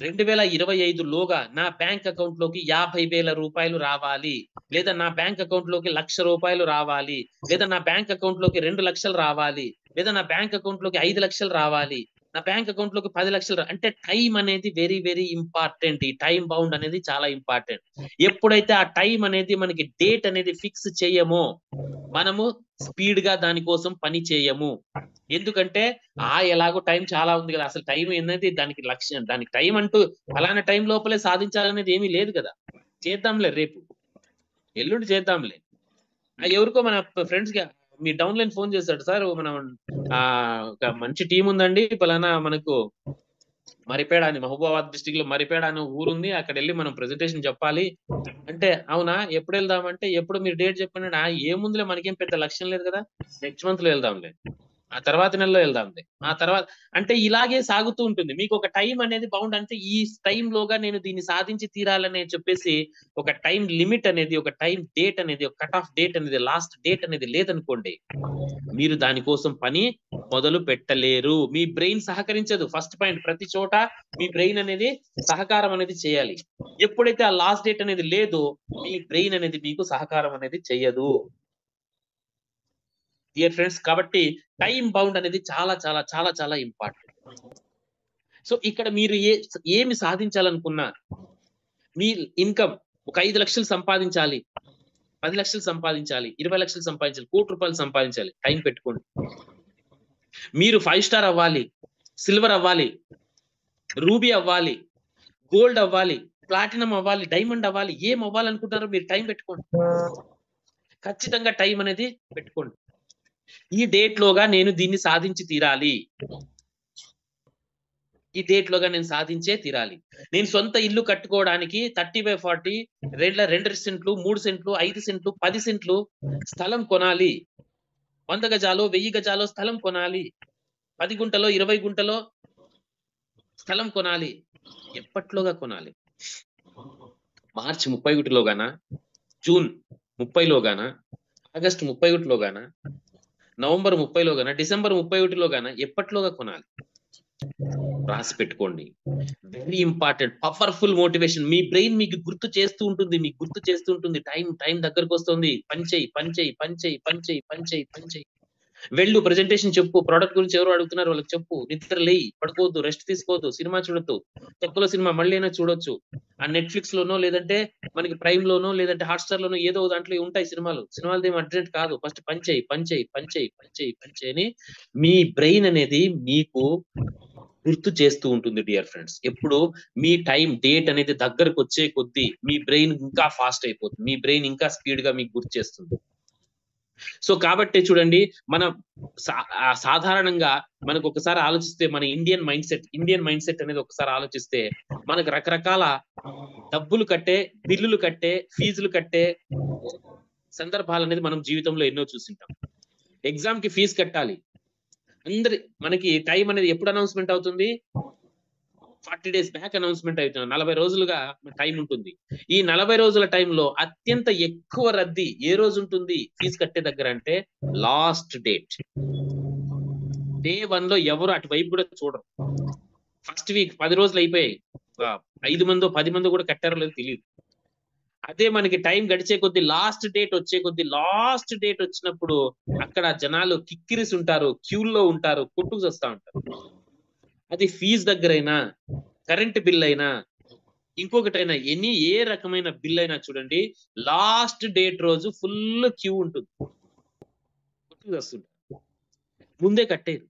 2025 లోగా నా బ్యాంక్ అకౌంట్ లోకి 50,000 రూపాయలు రావాలి, లేదా నా బ్యాంక్ అకౌంట్ లోకి 1,00,000 రూపాయలు రావాలి, లేదా నా బ్యాంక్ అకౌంట్ లోకి 2 లక్షలు రావాలి, లేదా నా బ్యాంక్ అకౌంట్ లోకి 5 లక్షలు రావాలి. నా బ్యాంక్ అకౌంట్ లోకి 10 లక్షలు అంటే టైం అనేది వెరీ వెరీ ఇంపార్టెంట్. ఈ టైం బౌండ్ అనేది చాలా ఇంపార్టెంట్. ఎప్పుడైతే ఆ టైం అనేది మనకి డేట్ అనేది ఫిక్స్ చేయమో మనము స్పీడ్ గా దానికోసం పని చేయము. ఎందుకంటే ఎలాగో టైం చాలా ఉంది కదా, అసలు టైం అనేది దానికి లక్ష్యం, దానికి టైం అంటూ అలానే టైం లోపలే సాధించాలనేది ఏమీ లేదు కదా. చేద్దాంలే, రేపు ఎల్లుండి చేద్దాంలే. ఎవరికో మన ఫ్రెండ్స్ గా మీ డౌన్ లైన్ ఫోన్ చేశాడు, సార్ మనం ఒక మంచి టీం ఉందండి పలానా మనకు మరిపేడ అని, మహబూబాబాద్ డిస్ట్రిక్ట్ లో మరిపేడ అనే ఊరుంది, అక్కడ వెళ్ళి మనం ప్రెజెంటేషన్ చెప్పాలి అంటే, అవునా ఎప్పుడు వెళ్దామంటే, ఎప్పుడు మీరు డేట్ చెప్పండి. ఏముందిలే మనకేం పెద్ద లక్ష్యం లేదు కదా, నెక్స్ట్ మంత్ లో వెళ్దాంలే, ఆ తర్వాత నెలలో వెళ్దాంలే, ఆ తర్వాత అంటే ఇలాగే సాగుతూ ఉంటుంది. మీకు ఒక టైం అనేది బౌండ్ అంటే ఈ టైం లోగా నేను దీన్ని సాధించి తీరాలని చెప్పేసి ఒక టైం లిమిట్ అనేది, ఒక టైం డేట్ అనేది, ఒక కట్ ఆఫ్ డేట్ అనేది, లాస్ట్ డేట్ అనేది లేదనుకోండి, మీరు దానికోసం పని మొదలు పెట్టలేరు. మీ బ్రెయిన్ సహకరించదు. ఫస్ట్ పాయింట్, ప్రతి చోట మీ బ్రెయిన్ అనేది సహకారం అనేది చేయాలి. ఎప్పుడైతే ఆ లాస్ట్ డేట్ అనేది లేదో మీ బ్రెయిన్ అనేది మీకు సహకారం అనేది చేయదు. డియర్ ఫ్రెండ్స్, కాబట్టి టైం బౌండ్ అనేది చాలా చాలా చాలా చాలా ఇంపార్టెంట్. సో ఇక్కడ మీరు ఏమి సాధించాలనుకున్నా, మీ ఇన్కమ్ ఒక 5 లక్షలు సంపాదించాలి, 10 లక్షలు సంపాదించాలి, 20 లక్షలు సంపాదించాలి, ₹1 కోటి సంపాదించాలి, టైం పెట్టుకోండి. మీరు 5 స్టార్ అవ్వాలి, సిల్వర్ అవ్వాలి, రూబీ అవ్వాలి, గోల్డ్ అవ్వాలి, ప్లాటినం అవ్వాలి, డైమండ్ అవ్వాలి, ఏం అవ్వాలనుకుంటారో మీరు టైం పెట్టుకోండి. ఖచ్చితంగా టైం అనేది పెట్టుకోండి. ఈ డేట్ లోగా నేను దీన్ని సాధించి తీరాలి, ఈ డేట్ లోగా నేను సాధించే తీరాలి. నేను సొంత ఇల్లు కట్టుకోవడానికి 30/40 2 సెంట్లు, 3 సెంట్లు, 5 సెంట్లు, 10 సెంట్లు స్థలం కొనాలి. 100 గజాలు, 1000 గజాలు స్థలం కొనాలి. 10 గుంటలో, 20 గుంటలో స్థలం కొనాలి. ఎప్పట్లోగా కొనాలి? మార్చి 31లోగానా, జూన్ 30లోగానా, ఆగస్టు 31లోగానా, నవంబర్ 30లోగానా, డిసెంబర్ 31లోగానా, ఎప్పట్లోగా కొనాలి? రాసి పెట్టుకోండి. Very important, powerful motivation. మీ బ్రెయిన్ మీకు గుర్తు చేస్తూ ఉంటుంది, టైం దగ్గరకు వస్తుంది, పని చేయి. వెళ్ళు, ప్రెజెంటేషన్ చెప్పు, ప్రోడక్ట్ గురించి ఎవరు అడుగుతున్నారు వాళ్ళకి చెప్పు, నిద్ర లేయి, పడుకోవద్దు, రెస్ట్ తీసుకోవద్దు, సినిమా చూడొద్దు, తక్కువ సినిమా మళ్ళీ అయినా చూడొచ్చు. ఆ నెట్ఫ్లిక్స్ లోనో, లేదంటే మనకి ప్రైమ్ లోనో, లేదంటే హాట్స్టార్ లోనో ఏదో దాంట్లో ఉంటాయి సినిమాలు ఏం అర్జెంట్ కాదు. ఫస్ట్ పని చేయి అని మీ బ్రెయిన్ అనేది మీకు గుర్తు చేస్తూ ఉంటుంది. డియర్ ఫ్రెండ్స్, ఎప్పుడు మీ టైం డేట్ అనేది దగ్గరకు వచ్చే కొద్దీ మీ బ్రెయిన్ ఇంకా ఫాస్ట్ అయిపోతుంది, మీ బ్రెయిన్ ఇంకా స్పీడ్ గా మీకు గుర్తు చేస్తుంది. సో కాబట్టి చూడండి, మన సాధారణంగా మనకు ఒకసారి ఆలోచిస్తే, మన ఇండియన్ మైండ్ సెట్ అనేది ఒకసారి ఆలోచిస్తే, మనకు రకరకాల డబ్బులు కట్టే, బిల్లులు కట్టే, ఫీజులు కట్టే సందర్భాలు అనేది మనం జీవితంలో ఎన్నో చూసింటాం. ఎగ్జామ్ కి ఫీజు కట్టాలి, మనకి టైం అనేది ఎప్పుడు అనౌన్స్మెంట్ అవుతుంది? 40 days బ్యాక్ అనౌన్స్మెంట్ అవుతుంది. 40 రోజులుగా టైం ఉంటుంది. ఈ 40 రోజుల టైంలో అత్యంత ఎక్కువ రద్దీ ఏ రోజు ఉంటుంది ఫీజు కట్టే దగ్గర అంటే లాస్ట్ డేట్. డే 1 లో ఎవరు అటువైపు కూడా చూడరు. ఫస్ట్ వీక్ 10 రోజులు అయిపోయాయి, 5 మందో 10 మందో కూడా కట్టారో లేదో తెలియదు. అదే మనకి టైం గడిచే కొద్ది, లాస్ట్ డేట్ వచ్చినప్పుడు అక్కడ జనాలు కిక్కిరిసి ఉంటారు, క్యూల్లో ఉంటారు, కొట్టుకు వస్తా ఉంటారు. అది ఫీజు దగ్గరైనా, కరెంట్ బిల్ అయినా, ఇంకొకటైనా, ఏ రకమైన బిల్ అయినా చూడండి, లాస్ట్ డేట్ రోజు ఫుల్ క్యూ ఉంటుంది, ముందే కట్టేది.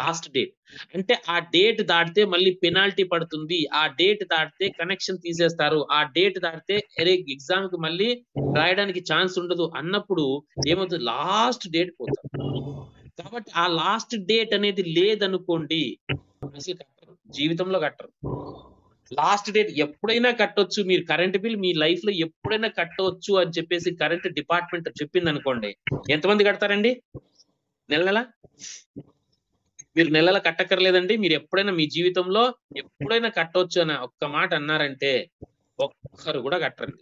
లాస్ట్ డేట్ అంటే ఆ డేట్ దాటితే మళ్ళీ పెనాల్టీ పడుతుంది, ఆ డేట్ దాటితే కనెక్షన్ తీసేస్తారు, ఆ డేట్ దాటితే ఎగ్జామ్ కి మళ్ళీ రాయడానికి ఛాన్స్ ఉండదు అన్నప్పుడు ఏమవుతుంది? లాస్ట్ డేట్ పోతారు. కాబట్టి ఆ లాస్ట్ డేట్ అనేది లేదనుకోండి, అసలు కట్టరు, జీవితంలో కట్టరు. లాస్ట్ డేట్ ఎప్పుడైనా కట్టొచ్చు, మీరు కరెంట్ బిల్ మీ లైఫ్ లో ఎప్పుడైనా కట్టవచ్చు అని చెప్పేసి కరెంట్ డిపార్ట్మెంట్ చెప్పింది అనుకోండి, ఎంతమంది కడతారండి? నెల మీరు నెలల కట్టక్కర్లేదండి, మీరు ఎప్పుడైనా మీ జీవితంలో ఎప్పుడైనా కట్టవచ్చు అని ఒక్క మాట అన్నారంటే ఒక్కరు కూడా కట్టరండి.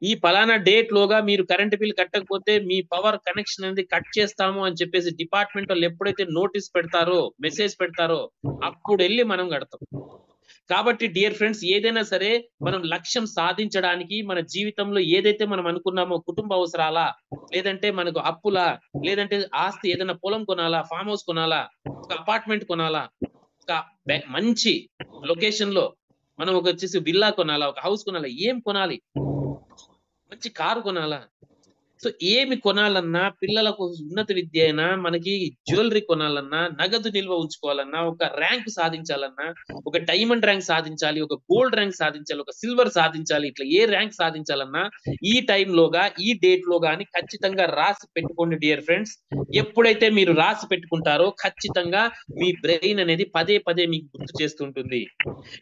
ఈ పలానా డేట్ లోగా మీరు కరెంట్ బిల్ కట్టకపోతే మీ పవర్ కనెక్షన్ అనేది కట్ చేస్తాము అని చెప్పేసి డిపార్ట్మెంట్ వాళ్ళు ఎప్పుడైతే నోటీస్ పెడతారో, మెసేజ్ పెడతారో, అప్పుడు వెళ్ళి మనం కడతాం. కాబట్టి డియర్ ఫ్రెండ్స్, ఏదైనా సరే మనం లక్ష్యం సాధించడానికి మన జీవితంలో ఏదైతే మనం అనుకున్నామో, కుటుంబ అవసరాలా, లేదంటే మనకు అప్పులా, లేదంటే ఆస్తి ఏదైనా పొలం కొనాలా, ఫామ్ హౌస్ కొనాలా, ఒక అపార్ట్మెంట్ కొనాలా, ఒక మంచి లొకేషన్ లో మనం వచ్చేసి విల్లా కొనాలా, ఒక హౌస్ కొనాలా, ఏం కొనాలి, మంచి కారు కొనాలా, సో ఏమి కొనాలన్నా, పిల్లలకు ఉన్నత విద్య అయినా, మనకి జ్యువెలరీ కొనాలన్నా, నగదు నిల్వ ఉంచుకోవాలన్నా, ఒక ర్యాంక్ సాధించాలన్నా, ఒక డైమండ్ ర్యాంక్ సాధించాలి, ఒక గోల్డ్ ర్యాంక్ సాధించాలి, ఒక సిల్వర్ సాధించాలి, ఇట్లా ఏ ర్యాంక్ సాధించాలన్నా ఈ టైంలోగా, ఈ డేట్ లో గాని ఖచ్చితంగా రాసి పెట్టుకోండి డియర్ ఫ్రెండ్స్. ఎప్పుడైతే మీరు రాసి పెట్టుకుంటారో ఖచ్చితంగా మీ బ్రెయిన్ అనేది పదే పదే మీకు గుర్తు చేస్తుంటుంది.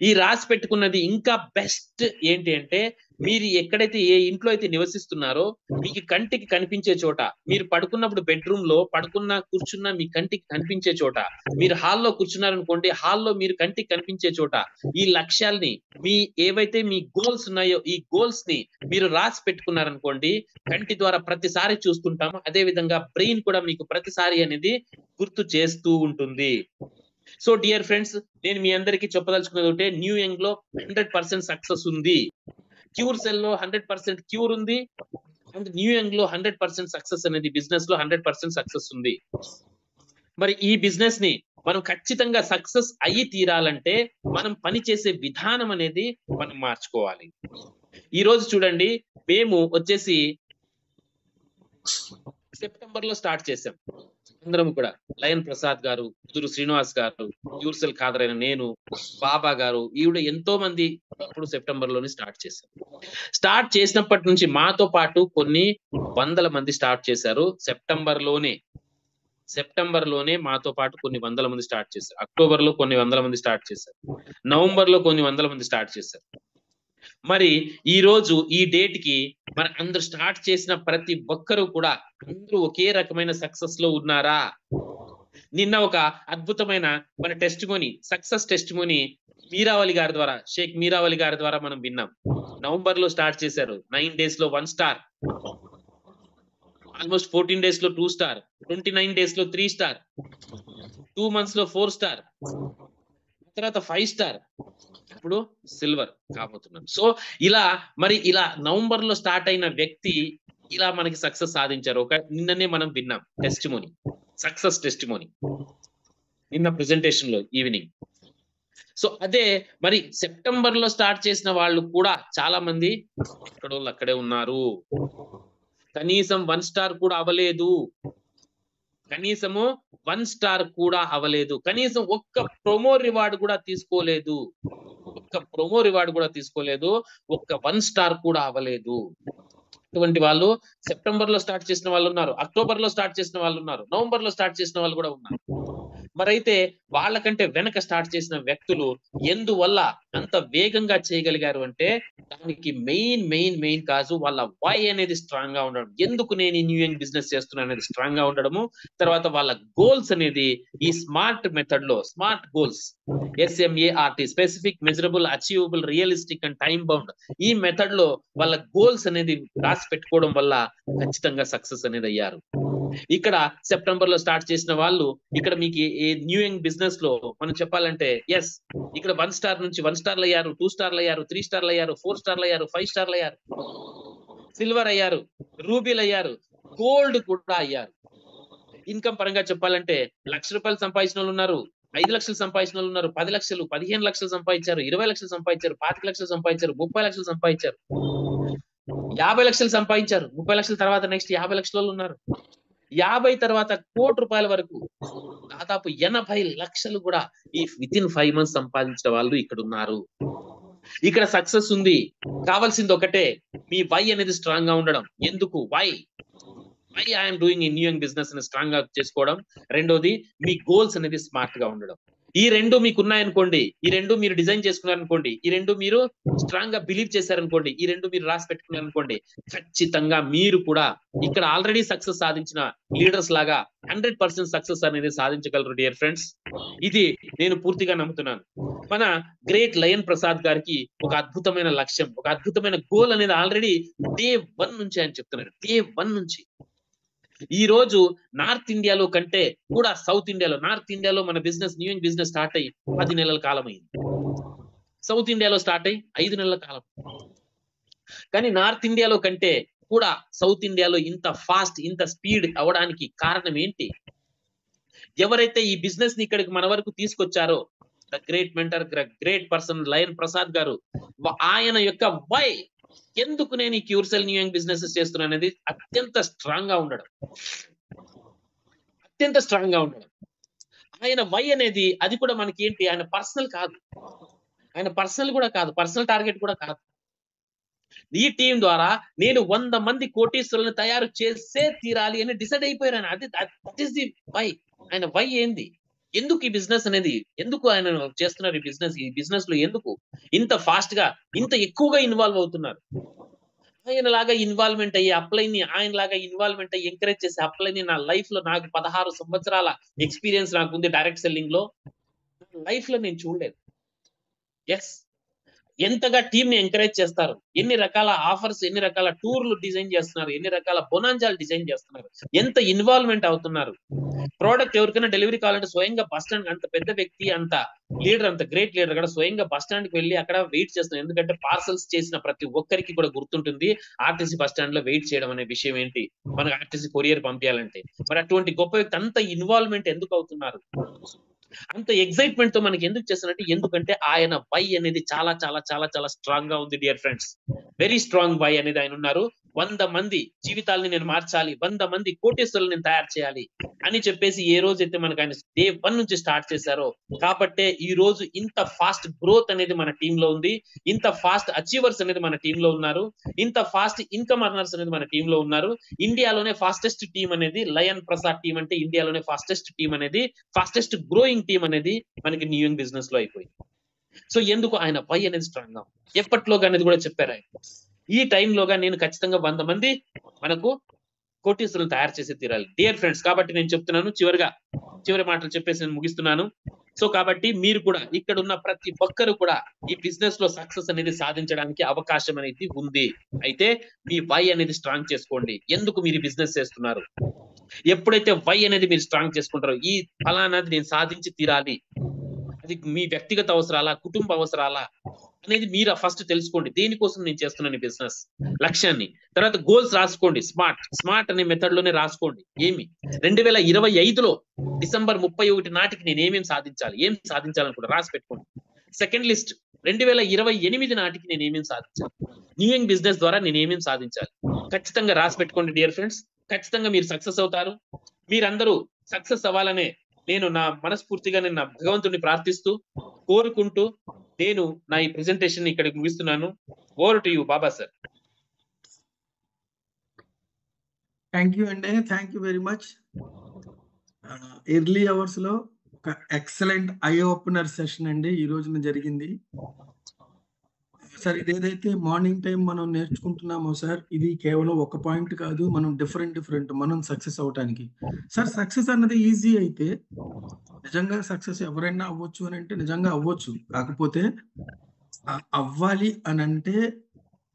ఈ రాసి పెట్టుకున్నది ఇంకా బెస్ట్ ఏంటి అంటే, మీరు ఎక్కడైతే ఏ ఇంట్లో అయితే నివసిస్తున్నారో మీకు కంటికి కనిపించే చోట, మీరు పడుకున్నప్పుడు బెడ్రూమ్ లో కూర్చున్నా మీ కంటికి కనిపించే చోట, మీరు హాల్లో కూర్చున్నారనుకోండి, హాల్లో మీరు కంటికి కనిపించే చోట ఈ లక్ష్యాల్ని, మీ ఏవైతే మీ గోల్స్ ఉన్నాయో ఈ గోల్స్ ని మీరు రాసి పెట్టుకున్నారనుకోండి, కంటి ద్వారా ప్రతిసారి చూస్తుంటాము. అదే విధంగా బ్రెయిన్ కూడా మీకు ప్రతిసారి అనేది గుర్తు చేస్తూ ఉంటుంది. సో డియర్ ఫ్రెండ్స్, నేను మీ అందరికీ చెప్పదలుచుకున్నది ఒకటే, న్యూ యంగ్ లో 100% సక్సెస్ ఉంది, క్యూర్ సెల్ లో 100% క్యూర్ ఉంది, అండ్ న్యూ యంగ్ లో 100% సక్సెస్ అనేది, బిజినెస్ లో 100% సక్సెస్ ఉంది. మరి ఈ బిజినెస్ ని మనం ఖచ్చితంగా సక్సెస్ అయ్యి తీరాలంటే మనం పని చేసే విధానం అనేది మనం మార్చుకోవాలి. ఈ రోజు చూడండి, మేము వచ్చేసి సెప్టెంబర్ లో స్టార్ట్ చేసాం అందరం కూడా. లయన్ ప్రసాద్ గారు, కుదురు శ్రీనివాస్ గారు, యూర్సెల్ ఖాదర్ అయిన నేను, బాబా గారు, ఈవిడ ఎంతో మంది అప్పుడు సెప్టెంబర్ లోనే స్టార్ట్ చేశారు. స్టార్ట్ చేసినప్పటి నుంచి మాతో పాటు కొన్ని వందల మంది స్టార్ట్ చేశారు. సెప్టెంబర్ లోనే మాతో పాటు కొన్ని వందల మంది స్టార్ట్ చేశారు. అక్టోబర్ లో కొన్ని వందల మంది స్టార్ట్ చేశారు. నవంబర్ లో కొన్ని వందల మంది స్టార్ట్ చేశారు. మరి ఈ రోజు ఈ డేట్ కి మన అందరూ స్టార్ట్ చేసిన ప్రతి ఒక్కరూ కూడా అందరూ ఒకే రకమైన సక్సెస్ లో ఉన్నారా? నిన్న ఒక అద్భుతమైన మన సక్సెస్ టెస్టిమోనీ మీరావళి గారి ద్వారా, షేక్ మీరావళి గారి ద్వారా మనం విన్నాం. నవంబర్ లో స్టార్ట్ చేశారు, 9 days లో 1 star, ఆల్మోస్ట్ 14 days లో 2 star, 29 days లో 3 star, 2 months లో 4 star, తర్వాత 5 star, ఇప్పుడు సిల్వర్ కాబోతున్నాం. సో ఇలా నవంబర్ లో స్టార్ట్ అయిన వ్యక్తి ఇలా మనకి సక్సెస్ సాధించారు. నిన్ననే మనం విన్నాం సక్సెస్ టెస్టిమోనీ నిన్న ప్రెజెంటేషన్ లో ఈవినింగ్. సో అదే మరి సెప్టెంబర్ లో స్టార్ట్ చేసిన వాళ్ళు కూడా చాలా మంది ఎక్కడోళ్ళు అక్కడే ఉన్నారు. కనీసం 1 star కూడా అవ్వలేదు, కనీసము 1 star కూడా అవ్వలేదు, కనీసం ఒక్క ప్రోమో రివార్డ్ కూడా తీసుకోలేదు, ఒక్క 1 star కూడా అవ్వలేదు. అటువంటి వాళ్ళు సెప్టెంబర్ లో స్టార్ట్ చేసిన వాళ్ళు ఉన్నారు, అక్టోబర్ లో స్టార్ట్ చేసిన వాళ్ళు ఉన్నారు, నవంబర్ లో స్టార్ట్ చేసిన వాళ్ళు కూడా ఉన్నారు. మరైతే వాళ్ళకంటే వెనక స్టార్ట్ చేసిన వ్యక్తులు ఎందువల్ల అంత వేగంగా చేయగలిగారు అంటే, దానికి మెయిన్ కాజు వాళ్ళ వై అనేది స్ట్రాంగ్ గా ఉండడం. ఎందుకు నేను ఈ న్యూ యంగ్ బిజినెస్ చేస్తున్నా అనేది స్ట్రాంగ్ గా ఉండడము. తర్వాత వాళ్ళ గోల్స్ అనేది ఈ స్మార్ట్ మెథడ్ లో, smart goals, SMART, specific, measurable, achievable, realistic and time bound, ఈ మెథడ్ లో వాళ్ళ గోల్స్ అనేది రాసి పెట్టుకోవడం వల్ల ఖచ్చితంగా సక్సెస్ అనేది అయ్యారు. ఇక్కడ సెప్టెంబర్ లో స్టార్ట్ చేసిన వాళ్ళు, ఇక్కడ మీకు న్యూ యంగ్ బిజినెస్ లో మనం చెప్పాలంటే ఇక్కడ 1 star నుంచి 1 star అయ్యారు, 2 star అయ్యారు, 3 star అయ్యారు, 4 star అయ్యారు, 5 star అయ్యారు, సిల్వర్ అయ్యారు, రూబీలు అయ్యారు, గోల్డ్ కూడా అయ్యారు. ఇన్కమ్ పరంగా చెప్పాలంటే ₹1,00,000 సంపాదించిన వాళ్ళు ఉన్నారు, 5 లక్షలు సంపాదించిన వాళ్ళు ఉన్నారు, 10 లక్షలు, 15 లక్షలు సంపాదించారు, 20 లక్షలు సంపాదించారు, 25 లక్షలు సంపాదించారు, 30 లక్షలు సంపాదించారు, 50 లక్షలు సంపాదించారు. 30 లక్షల తర్వాత నెక్స్ట్ 50 లక్షల ఉన్నారు, 50 తర్వాత ₹1,00,00,000 వరకు, దాదాపు 80 లక్షలు కూడా ఈ వితిన్ 5 months సంపాదించిన వాళ్ళు ఇక్కడ ఉన్నారు. ఇక్కడ సక్సెస్ ఉంది. కావాల్సింది ఒకటే, మీ వై అనేది స్ట్రాంగ్ గా ఉండడం. ఎందుకు వై ఐఎమ్ డూయింగ్ ఈ న్యూ యంగ్ బిజినెస్ అని స్ట్రాంగ్ గా చేసుకోవడం. రెండోది మీ గోల్స్ అనేది స్మార్ట్ గా ఉండడం. ఈ రెండు మీకు ఉన్నాయనుకోండి, ఈ రెండు మీరు డిజైన్ చేసుకున్నారనుకోండి, ఈ రెండు మీరు స్ట్రాంగ్ గా బిలీవ్ చేశారనుకోండి, ఈ రెండు మీరు రాసి పెట్టుకున్నారనుకోండి, ఖచ్చితంగా మీరు కూడా ఇక్కడ ఆల్రెడీ సక్సెస్ సాధించిన లీడర్స్ లాగా 100% సక్సెస్ అనేది సాధించగలరు డియర్ ఫ్రెండ్స్. ఇది నేను పూర్తిగా నమ్ముతున్నాను. మన గ్రేట్ లయన్ ప్రసాద్ గారికి ఒక అద్భుతమైన లక్ష్యం, ఒక అద్భుతమైన గోల్ అనేది ఆల్రెడీ day 1 నుంచి ఆయన చెప్తున్నారు. day 1 నుంచి ఈ రోజు నార్త్ ఇండియాలో కంటే కూడా నార్త్ ఇండియాలో మన business, new young business start అయ్యి 10 నెలల కాలం అయింది. సౌత్ ఇండియాలో స్టార్ట్ అయ్యి 5 నెలల కాలం. కానీ నార్త్ ఇండియాలో కంటే కూడా సౌత్ ఇండియాలో ఇంత ఫాస్ట్, ఇంత స్పీడ్ అవడానికి కారణం ఏంటి? ఎవరైతే ఈ బిజినెస్ ని ఇక్కడికి మన వరకు తీసుకొచ్చారో, the great mentor, great person lion Prasad garu, ఆయన యొక్క వై, ఎందుకు నేను ఈ క్యూర్సెల్ న్యూ యంగ్ బిజినెసెస్ చేస్తున్నాను అనేది అత్యంత స్ట్రాంగ్ గా ఉండడం. ఆయన వై అనేది అది కూడా మనకి ఏంటి, ఆయన పర్సనల్ కాదు, పర్సనల్ టార్గెట్ కూడా కాదు. ఈ టీం ద్వారా నేను 100 మంది కోటీశ్వరులను తయారు చేసే తీరాలి అని డిసైడ్ అయిపోయారు. అది దట్ ఈస్ ది వై. ఆయన వై ఏంది, ఎందుకు ఈ బిజినెస్ అనేది, ఎందుకు ఆయన చేస్తున్నారు ఈ బిజినెస్ లో ఎందుకు ఇంత ఫాస్ట్ గా, ఇంత ఎక్కువగా ఇన్వాల్వ్ అవుతున్నారు? ఆయనలాగా ఇన్వాల్వ్మెంట్ అయ్యి అప్లైని, ఆయనలాగా ఇన్వాల్వ్మెంట్ అయ్యి ఎంకరేజ్ చేసే అప్లైని నా లైఫ్ లో, నాకు 16 సంవత్సరాల ఎక్స్పీరియన్స్ నాకు ఉంది డైరెక్ట్ సెల్లింగ్ లో, లైఫ్ లో నేను చూడలేదు. ఎస్, ఎంతగా టీమ్ ని ఎంకరేజ్ చేస్తారు, ఎన్ని రకాల ఆఫర్స్, ఎన్ని రకాల టూర్లు డిజైన్ చేస్తున్నారు, ఎన్ని రకాల బొనాంజాలు డిజైన్ చేస్తున్నారు, ఎంత ఇన్వాల్వ్మెంట్ అవుతున్నారు. ప్రోడక్ట్ ఎవరికైనా డెలివరీ కావాలంటే స్వయంగా బస్ స్టాండ్, అంత పెద్ద వ్యక్తి, అంత లీడర్, అంత గ్రేట్ లీడర్ కూడా స్వయంగా బస్ స్టాండ్ కి వెళ్ళి అక్కడ వెయిట్ చేస్తున్నారు. ఎందుకంటే పార్సల్స్ చేసిన ప్రతి ఒక్కరికి కూడా గుర్తుంటుంది ఆర్టీసీ బస్ స్టాండ్ లో వెయిట్ చేయడం అనే విషయం ఏంటి, మనకు ఆర్టీసీ కొరియర్ పంపించాలంటే. మరి అటువంటి గొప్ప వ్యక్తి అంత ఇన్వాల్వ్మెంట్ ఎందుకు అవుతున్నారు, అంత ఎక్సైట్మెంట్ తో మనకి ఎందుకు చేస్తున్నట్టు? ఎందుకంటే ఆయన వై అనేది చాలా చాలా చాలా చాలా స్ట్రాంగ్ గా ఉంది dear friends. Very strong why అనేది ఆయన ఉన్నారు. 100 మంది జీవితాలని నేను మార్చాలి, 100 మంది కోటీశ్వరులను నేను తయారు చేయాలి అని చెప్పేసి ఏ రోజైతే మనకు ఆయన డే 1 నుంచి స్టార్ట్ చేశారో, కాబట్టే ఈ రోజు ఇంత ఫాస్ట్ గ్రోత్ అనేది మన టీమ్ లో ఉంది, ఇంత ఫాస్ట్ అచీవర్స్ అనేది మన టీమ్ లో ఉన్నారు, ఇంత ఫాస్ట్ ఇన్కమ్ అర్నర్స్ అనేది మన టీమ్ లో ఉన్నారు. ఇండియాలోనే ఫాస్టెస్ట్ టీం అనేది లయన్ ప్రసాద్ టీం, అంటే ఇండియాలోనే ఫాస్టెస్ట్ టీం అనేది, ఫాస్టెస్ట్ గ్రోయింగ్ టీం అనేది మనకి న్యూ యంగ్ బిజినెస్ లో అయిపోయింది. సో ఎందుకు ఆయన వై అనేది స్ట్రాంగ్ గా, ఎప్పట్లోగా అనేది కూడా చెప్పారు ఆయన. ఈ టైంలోగా నేను ఖచ్చితంగా 100 మంది మనకు కోటీశ్వరులను తయారు చేసి తీరాలి డియర్ ఫ్రెండ్స్. కాబట్టి నేను చెప్తున్నాను, చివరి మాటలు చెప్పేసి నేను ముగిస్తున్నాను. సో కాబట్టి మీరు కూడా, ఇక్కడ ఉన్న ప్రతి ఒక్కరు కూడా ఈ బిజినెస్ లో సక్సెస్ అనేది సాధించడానికి అవకాశం అనేది ఉంది. అయితే మీ వై అనేది స్ట్రాంగ్ చేసుకోండి. ఎందుకు మీరు బిజినెస్ చేస్తున్నారు? ఎప్పుడైతే వై అనేది మీరు స్ట్రాంగ్ చేసుకుంటారో, ఈ ఫలానాది నేను సాధించి తీరాలి, అది మీ వ్యక్తిగత అవసరాలా, కుటుంబ అవసరాలా అనేది మీరు ఫస్ట్ తెలుసుకోండి. దేనికోసం నేను చేస్తున్నాను ఈ బిజినెస్, లక్ష్యాన్ని. తర్వాత గోల్స్ రాసుకోండి. స్మార్ట్ అనే మెథడ్ లోనే రాసుకోండి. 2025లో డిసెంబర్ 31 నాటికి నేను ఏం సాధించాలనుకుంటా రాసి పెట్టుకోండి. సెకండ్ లిస్ట్ 2028 నాటికి నేను ఏమేమి సాధించాలి, న్యూ యంగ్ బిజినెస్ ద్వారా నేను ఏమేమి సాధించాలి, ఖచ్చితంగా రాసి పెట్టుకోండి డియర్ ఫ్రెండ్స్. ఖచ్చితంగా మీరు సక్సెస్ అవుతారు. మీరందరూ సక్సెస్ అవ్వాలనే నేను నా మనస్ఫూర్తిగా నేను నా భగవంతుడిని ప్రార్థిస్తూ, కోరుకుంటూ నేను నా ఈ ప్రెజెంటేషన్ ఇక్కడికి ముగిస్తున్నాను. Over to you Baba sir. Thank you అండి, thank you very much. Early hours లో ఒక ఎక్సలెంట్ ఐ ఓపెనర్ సెషన్ అండి ఈ రోజున జరిగింది. సార్ ఇదేదైతే మార్నింగ్ టైం మనం నేర్చుకుంటున్నామో సార్, ఇది కేవలం ఒక పాయింట్ కాదు, మనం డిఫరెంట్ మనం సక్సెస్ అవటానికి. సార్ సక్సెస్ అన్నది ఈజీ అయితే, నిజంగా సక్సెస్ ఎవరైనా అవ్వచ్చు అని అంటే నిజంగా అవ్వచ్చు. కాకపోతే అవ్వాలి అని అంటే,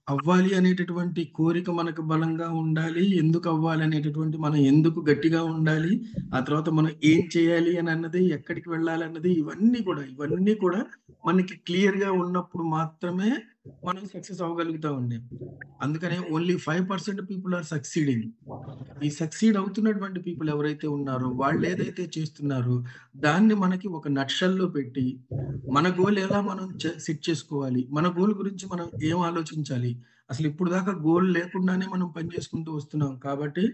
అవ్వాలి అనేటటువంటి కోరిక మనకు బలంగా ఉండాలి. ఎందుకు అవ్వాలి అనేటటువంటి మనం ఎందుకు గట్టిగా ఉండాలి, ఆ తర్వాత మనం ఏం చేయాలి అని అన్నది, ఎక్కడికి వెళ్ళాలి అన్నది, ఇవన్నీ కూడా మనకి క్లియర్ గా ఉన్నప్పుడు మాత్రమే మనం సక్సెస్ అవ్వగలుగుతామండి. అందుకనే ఓన్లీ 5% పీపుల్ ఆర్ సక్సీడింగ్. ఈ సక్సీడ్ అవుతున్నటువంటి పీపుల్ ఎవరైతే ఉన్నారో, వాళ్ళు ఏదైతే చేస్తున్నారో దాన్ని మనకి ఒక నక్షల్లో పెట్టి, మన గోల్ ఎలా మనం సెట్ చేసుకోవాలి, మన గోల్ గురించి మనం ఏం ఆలోచించాలి, అసలు ఇప్పుడు దాకా గోల్ లేకుండానే మనం పని చేసుకుంటూ వస్తున్నాం. కాబట్టి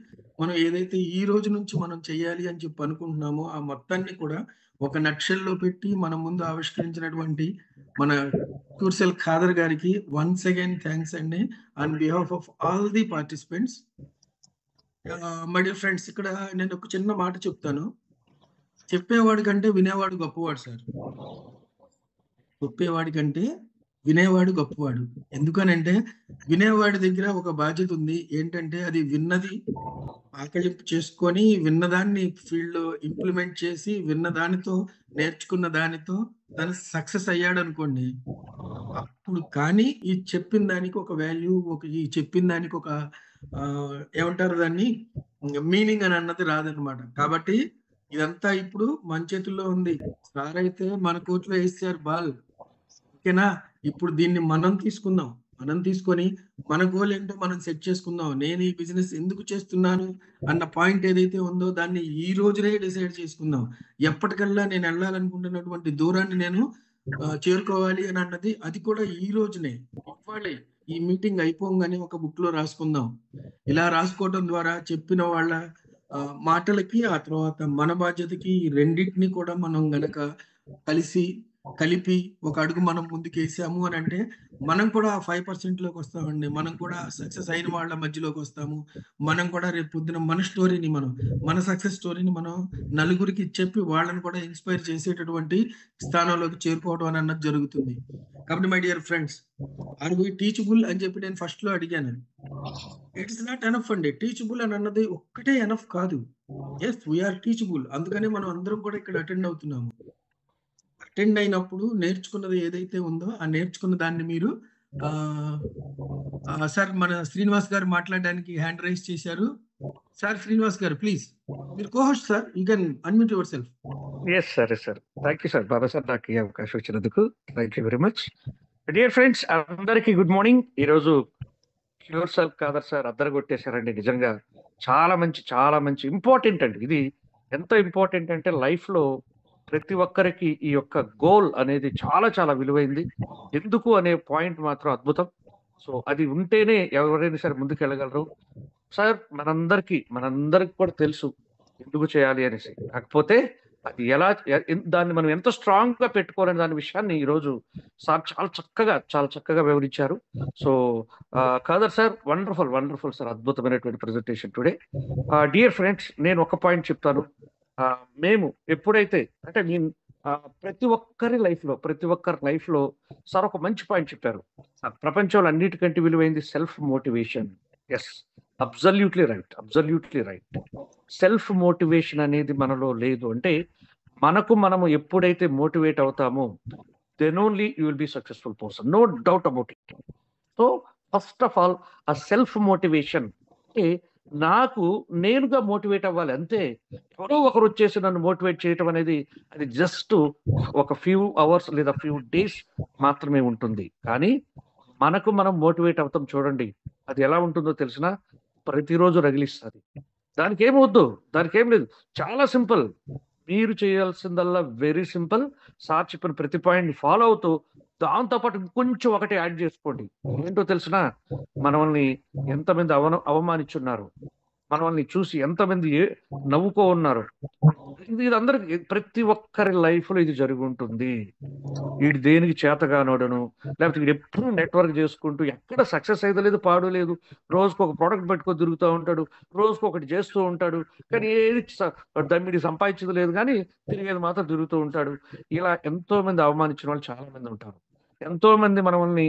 మనం ఏదైతే ఈ రోజు నుంచి మనం చేయాలి అని చెప్పి అనుకుంటున్నామో, ఆ మొత్తాన్ని కూడా ఒక నక్షల్లో పెట్టి మన ముందు ఆవిష్కరించినటువంటి మన క్యూర్సెల్ ఖాదర్ గారికి వన్స్ అగైన్ థ్యాంక్స్ అండి, on behalf of all the participants. My dear friends, ఇక్కడ నేను ఒక చిన్న మాట చెప్తాను. చెప్పేవాడి కంటే వినేవాడు గొప్పవాడు సార్. చెప్పేవాడి కంటే వినేవాడు గొప్పవాడు. ఎందుకనంటే వినేవాడి దగ్గర ఒక బాధ్యత ఉంది. ఏంటంటే అది విన్నది ఆకలింపు చేసుకొని, విన్నదాన్ని ఫీల్డ్ లో ఇంప్లిమెంట్ చేసి, విన్నదానితో నేర్చుకున్న దానితో తను సక్సెస్ అయ్యాడు అనుకోండి, అప్పుడు కానీ ఈ చెప్పిన దానికి ఒక వాల్యూ, ఈ చెప్పిన దానికి ఒక ఏమంటారు దాన్ని, మీనింగ్ అని అన్నది రాదనమాట. కాబట్టి ఇదంతా ఇప్పుడు మన చేతుల్లో ఉంది. సార్ అయితే మన కోచ్లో వేసారు బాల్, ఓకేనా? ఇప్పుడు దీన్ని మనం తీసుకుందాం. మనం తీసుకొని మన గోల్ ఏంటో మనం సెట్ చేసుకుందాం. నేను ఈ బిజినెస్ ఎందుకు చేస్తున్నాను అన్న పాయింట్ ఏదైతే ఉందో దాన్ని ఈ రోజునే డిసైడ్ చేసుకుందాం. ఎప్పటికల్లా నేను వెళ్ళాలనుకుంటున్నటువంటి దూరాన్ని నేను చేరుకోవాలి అని అన్నది అది కూడా ఈ రోజునే, ఇవ్వాలే. ఈ మీటింగ్ అయిపోగానే ఒక బుక్ లో రాసుకుందాం. ఇలా రాసుకోవడం ద్వారా చెప్పిన వాళ్ళ మాటలకి, ఆ తర్వాత మన బాధ్యతకి రెండింటిని కూడా మనం గనక కలిపి ఒక అడుగు మనం ముందుకేసాము అని అంటే మనం కూడా 5% లోకి వస్తామండి. మనం కూడా సక్సెస్ అయిన వాళ్ళ మధ్యలోకి వస్తాము. మనం కూడా రేపు పొద్దున మన సక్సెస్ స్టోరీని మనం నలుగురికి చెప్పి వాళ్ళని కూడా ఇన్స్పైర్ చేసేటటువంటి స్థానంలోకి చేరుకోవడం అని అన్నది జరుగుతుంది. కాబట్టి my dear friends, are we teachable అని చెప్పి నేను ఫస్ట్ లో అడిగాను. ఇట్ ఇస్ నాట్ ఎనఫ్ అండి. టీచబుల్ అని అన్నది ఒక్కటే ఎనఫ్ కాదు. Yes, we are teachable. అందుకనే మనం అందరం కూడా ఇక్కడ అటెండ్ అవుతున్నాము. అటెండ్ అయినప్పుడు నేర్చుకున్నది ఏదైతే ఉందో ఆ నేర్చుకున్న దాన్ని మీరు సార్ మన శ్రీనివాస్ గారు మాట్లాడడానికి హ్యాండ్ రైజ్ చేశారు. సార్ శ్రీనివాస్ గారు ప్లీజ్, మీరు cohost sir, you can unmute yourself. Yes sir, yes sir. Thank you sir, Baba sir, నాకు ఈ అవకాశం ఇచ్చినందుకు thank you very much. Dear friends, అందరికీ గుడ్ మార్నింగ్. ఈరోజు క్యూర్ సెల్ఫ్ కాదర్ సార్ అద్దరు కొట్టేశారండి. నిజంగా చాలా మంచి ఇంపార్టెంట్ అండి. ఇది ఎంత ఇంపార్టెంట్ అంటే లైఫ్ లో ప్రతి ఒక్కరికి ఈ యొక్క గోల్ అనేది చాలా విలువైంది. ఎందుకు అనే పాయింట్ మాత్రం అద్భుతం. సో అది ఉంటేనే ఎవరైనా సరే ముందుకు వెళ్ళగలరు. సార్ మనందరికి కూడా తెలుసు ఎందుకు చేయాలి అనేసి. కాకపోతే అది ఎలా దాన్ని మనం ఎంత స్ట్రాంగ్ గా పెట్టుకోవాలని దాని విషయాన్ని ఈ రోజు సార్ చాలా చక్కగా వివరించారు. So Khader sir, wonderful sir, అద్భుతమైనటువంటి ప్రెజెంటేషన్ టుడే. డియర్ ఫ్రెండ్స్, నేను ఒక పాయింట్ చెప్తాను. మేము ఎప్పుడైతే అంటే నేను ప్రతి ఒక్కరి లైఫ్ లో సార్ ఒక మంచి పాయింట్ చెప్పారు. ప్రపంచంలో అన్నిటికంటే విలువైంది self motivation. Yes, absolutely right. Self motivation అనేది మనలో లేదు అంటే మనము ఎప్పుడైతే మోటివేట్ అవుతామో then only you will be successful person, no doubt about it. So first of all ఆ సెల్ఫ్ మోటివేషన్ అంటే నాకు నేనుగా మోటివేట్ అవ్వాలి అంతే. ఎవరో ఒకరు వచ్చేసి నన్ను మోటివేట్ చేయటం అనేది అది జస్ట్ ఒక ఫ్యూ అవర్స్ లేదా ఫ్యూ డేస్ మాత్రమే ఉంటుంది. కానీ మనం మోటివేట్ అవుతాం చూడండి, అది ఎలా ఉంటుందో తెలిసిన ప్రతిరోజు రగిలిస్తుంది. దానికి ఏం లేదు, చాలా సింపుల్. మీరు చేయాల్సిందల్లా వెరీ సింపుల్. సార్ చెప్పిన ప్రతి పాయింట్ ఫాలో అవుతూ దాంతోపాటు కొంచెం ఒకటి యాడ్ చేసుకోండి. ఏంటో తెలిసిన మనల్ని ఎంతమంది అవమానించున్నారు, మనల్ని చూసి ఎంతమంది నవ్వుకో ఉన్నారు. ఇది అందరికి ప్రతి ఒక్కరి లైఫ్ లో ఇది జరిగి ఉంటుంది. వీడు దేనికి చేతగానోడను, లేకపోతే వీడు ఎప్పుడు నెట్వర్క్ చేసుకుంటూ ఎక్కడ సక్సెస్ అయితే లేదు, పాడు లేదు, రోజుకు ఒక ప్రోడక్ట్ పెట్టుకొని తిరుగుతూ ఉంటాడు, రోజుకు ఒకటి చేస్తూ ఉంటాడు, కానీ ఏది దమ్మిడి సంపాదించదు లేదు, కానీ తిరిగేది మాత్రం తిరుగుతూ ఉంటాడు. ఇలా ఎంతో మంది అవమానించిన వాళ్ళు చాలా మంది ఉంటారు. ఎంతో మంది మనల్ని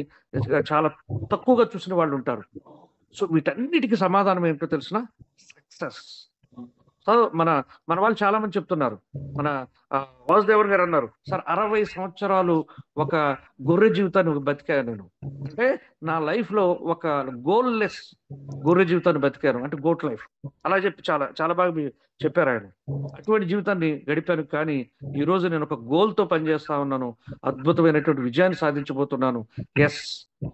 చాలా తక్కువగా చూసిన వాళ్ళు ఉంటారు. సో వీటన్నిటికీ సమాధానం ఏంటో తెలిసిన సక్సెస్. సో మన వాళ్ళు చాలా మంది చెప్తున్నారు. మన వాసుదేవర్ గారు అన్నారు, సార్ 60 సంవత్సరాలు ఒక గొర్రె జీవితాన్ని బతికాను నేను. అంటే నా లైఫ్ లో ఒక గోల్లెస్ గొర్రె జీవితాన్ని బతికాను, అంటే గోట్ లైఫ్. అలా చెప్పి చాలా బాగా చెప్పారు ఆయన. అటువంటి జీవితాన్ని గడిపాను, కానీ ఈ రోజు నేను ఒక గోల్ తో పనిచేస్తా ఉన్నాను, అద్భుతమైనటువంటి విజయాన్ని సాధించబోతున్నాను. ఎస్,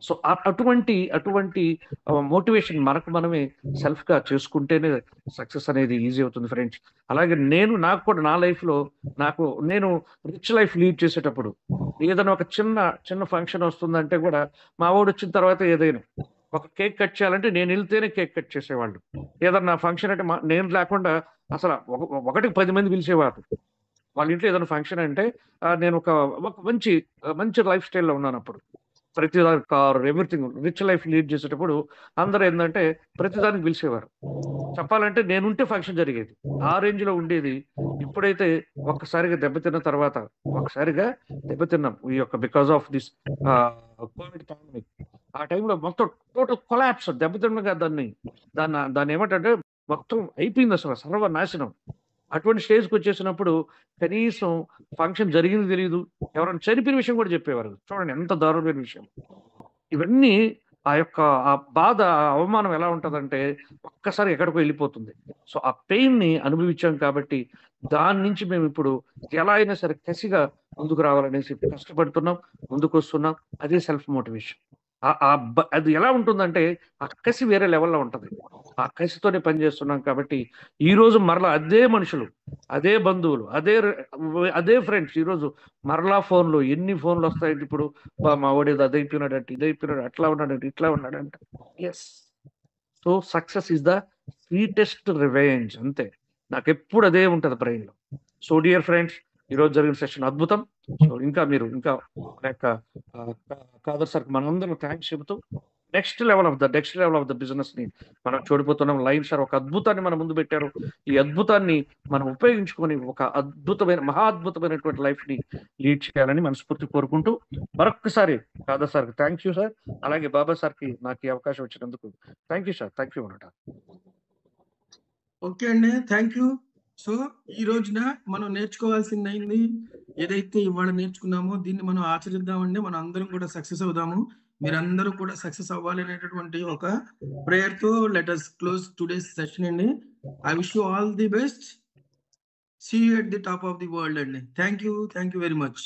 సో అటువంటి మోటివేషన్ మనమే సెల్ఫ్ గా చేసుకుంటేనే సక్సెస్ అనేది ఈజీ అవుతుంది ఫ్రెండ్స్. అలాగే నాకు కూడా నా లైఫ్ లో నేను రిచ్ లైఫ్ లీడ్ చేసేటప్పుడు ఏదైనా ఒక చిన్న ఫంక్షన్ వస్తుందంటే కూడా మా వాడు వచ్చిన తర్వాత ఏదైనా ఒక కేక్ కట్ చేయాలంటే నేను వెళ్తేనే కేక్ కట్ చేసేవాళ్ళు. ఏదన్నా ఫంక్షన్ అంటే నేను లేకుండా అసలు ఒకటికి 10 మంది పిలిచేవారు. వాళ్ళ ఇంట్లో ఏదైనా ఫంక్షన్ అంటే నేను ఒక మంచి లైఫ్ స్టైల్లో ఉన్నాను అప్పుడు. ప్రతిదానికి car, everything, rich life lead చేసేటప్పుడు అందరూ ఏంటంటే ప్రతిదానికి పిలిచేవారు. చెప్పాలంటే నేనుంటే ఫంక్షన్ జరిగేది, ఆ రేంజ్ లో ఉండేది. ఇప్పుడైతే ఒక్కసారిగా దెబ్బతిన్నాం ఈ యొక్క because of this Covid pandemic. ఆ టైంలో మొత్తం టోటల్ కొలాప్స్, దెబ్బతిన్నగా దాన్ని ఏమంటే మొత్తం అయిపోయింది, అసలు సర్వనాశనం. అటువంటి స్టేజ్కి వచ్చేసినప్పుడు కనీసం ఫంక్షన్ జరిగింది తెలియదు, ఎవరైనా చనిపోయిన విషయం కూడా చెప్పేవారు. చూడండి ఎంత దారుణమైన విషయం. ఇవన్నీ ఆ బాధ, అవమానం ఎలా ఉంటుందంటే ఒక్కసారి ఎక్కడికో వెళ్ళిపోతుంది. సో ఆ పెయిన్ ని అనుభవించాం కాబట్టి దాని నుంచి మేము ఇప్పుడు ఎలా అయినా సరే కసిగా ముందుకు రావాలనేసి కష్టపడుతున్నాం, ముందుకు వస్తున్నాం. అదే సెల్ఫ్ మోటివేషన్. అది ఎలా ఉంటుందంటే ఆ కసి వేరే లెవెల్లో ఉంటది. ఆ కసితోనే పనిచేస్తున్నాం కాబట్టి ఈ రోజు మరలా అదే మనుషులు, అదే బంధువులు, అదే ఫ్రెండ్స్ ఈ రోజు మరలా ఫోన్లు, ఎన్ని ఫోన్లు వస్తాయంటే ఇప్పుడు మా వాడేది అదైపోయినాడంటే, ఇదైపోయినాడు, అట్లా ఉన్నాడంటే, ఇట్లా ఉన్నాడంట. Yes, so success is the sweetest revenge. అంతే, నాకు ఎప్పుడు అదే ఉంటది బ్రెయిన్ లో. సో డియర్ ఫ్రెండ్స్, ఈరోజు జరిగిన సెషన్ అద్భుతం. సో ఇంకా మన యొక్క కాదర్ సార్ మనందరం థ్యాంక్స్ చెబుతూ next level of the business ని మనం చూడిపోతున్నాం. లైన్ సార్ ఒక అద్భుతాన్ని మన ముందు పెట్టారు. ఈ అద్భుతాన్ని మనం ఉపయోగించుకొని ఒక మహా అద్భుతమైనటువంటి లైఫ్ ని లీడ్ చేయాలని మనస్ఫూర్తి కోరుకుంటూ మరొక్కసారి Khader sir thank you sir. అలాగే బాబా సార్ కి నాకు ఈ అవకాశం వచ్చినందుకు thank you sir. Thank you అన్నమాట. ఓకే అండి, థ్యాంక్ యూ. సో ఈ రోజున మనం నేర్చుకోవాల్సింది ఏదైతే ఇవాళ నేర్చుకున్నామో దీన్ని మనం ఆచరిద్దామండి. మనం అందరం కూడా సక్సెస్ అవుదాము. మీరందరూ కూడా సక్సెస్ అవ్వాలి అనేటటువంటి ఒక ప్రేయర్ తో let us close today's session అండి. I wish you all the best. See you at the top of the world అండి. Thank you very much.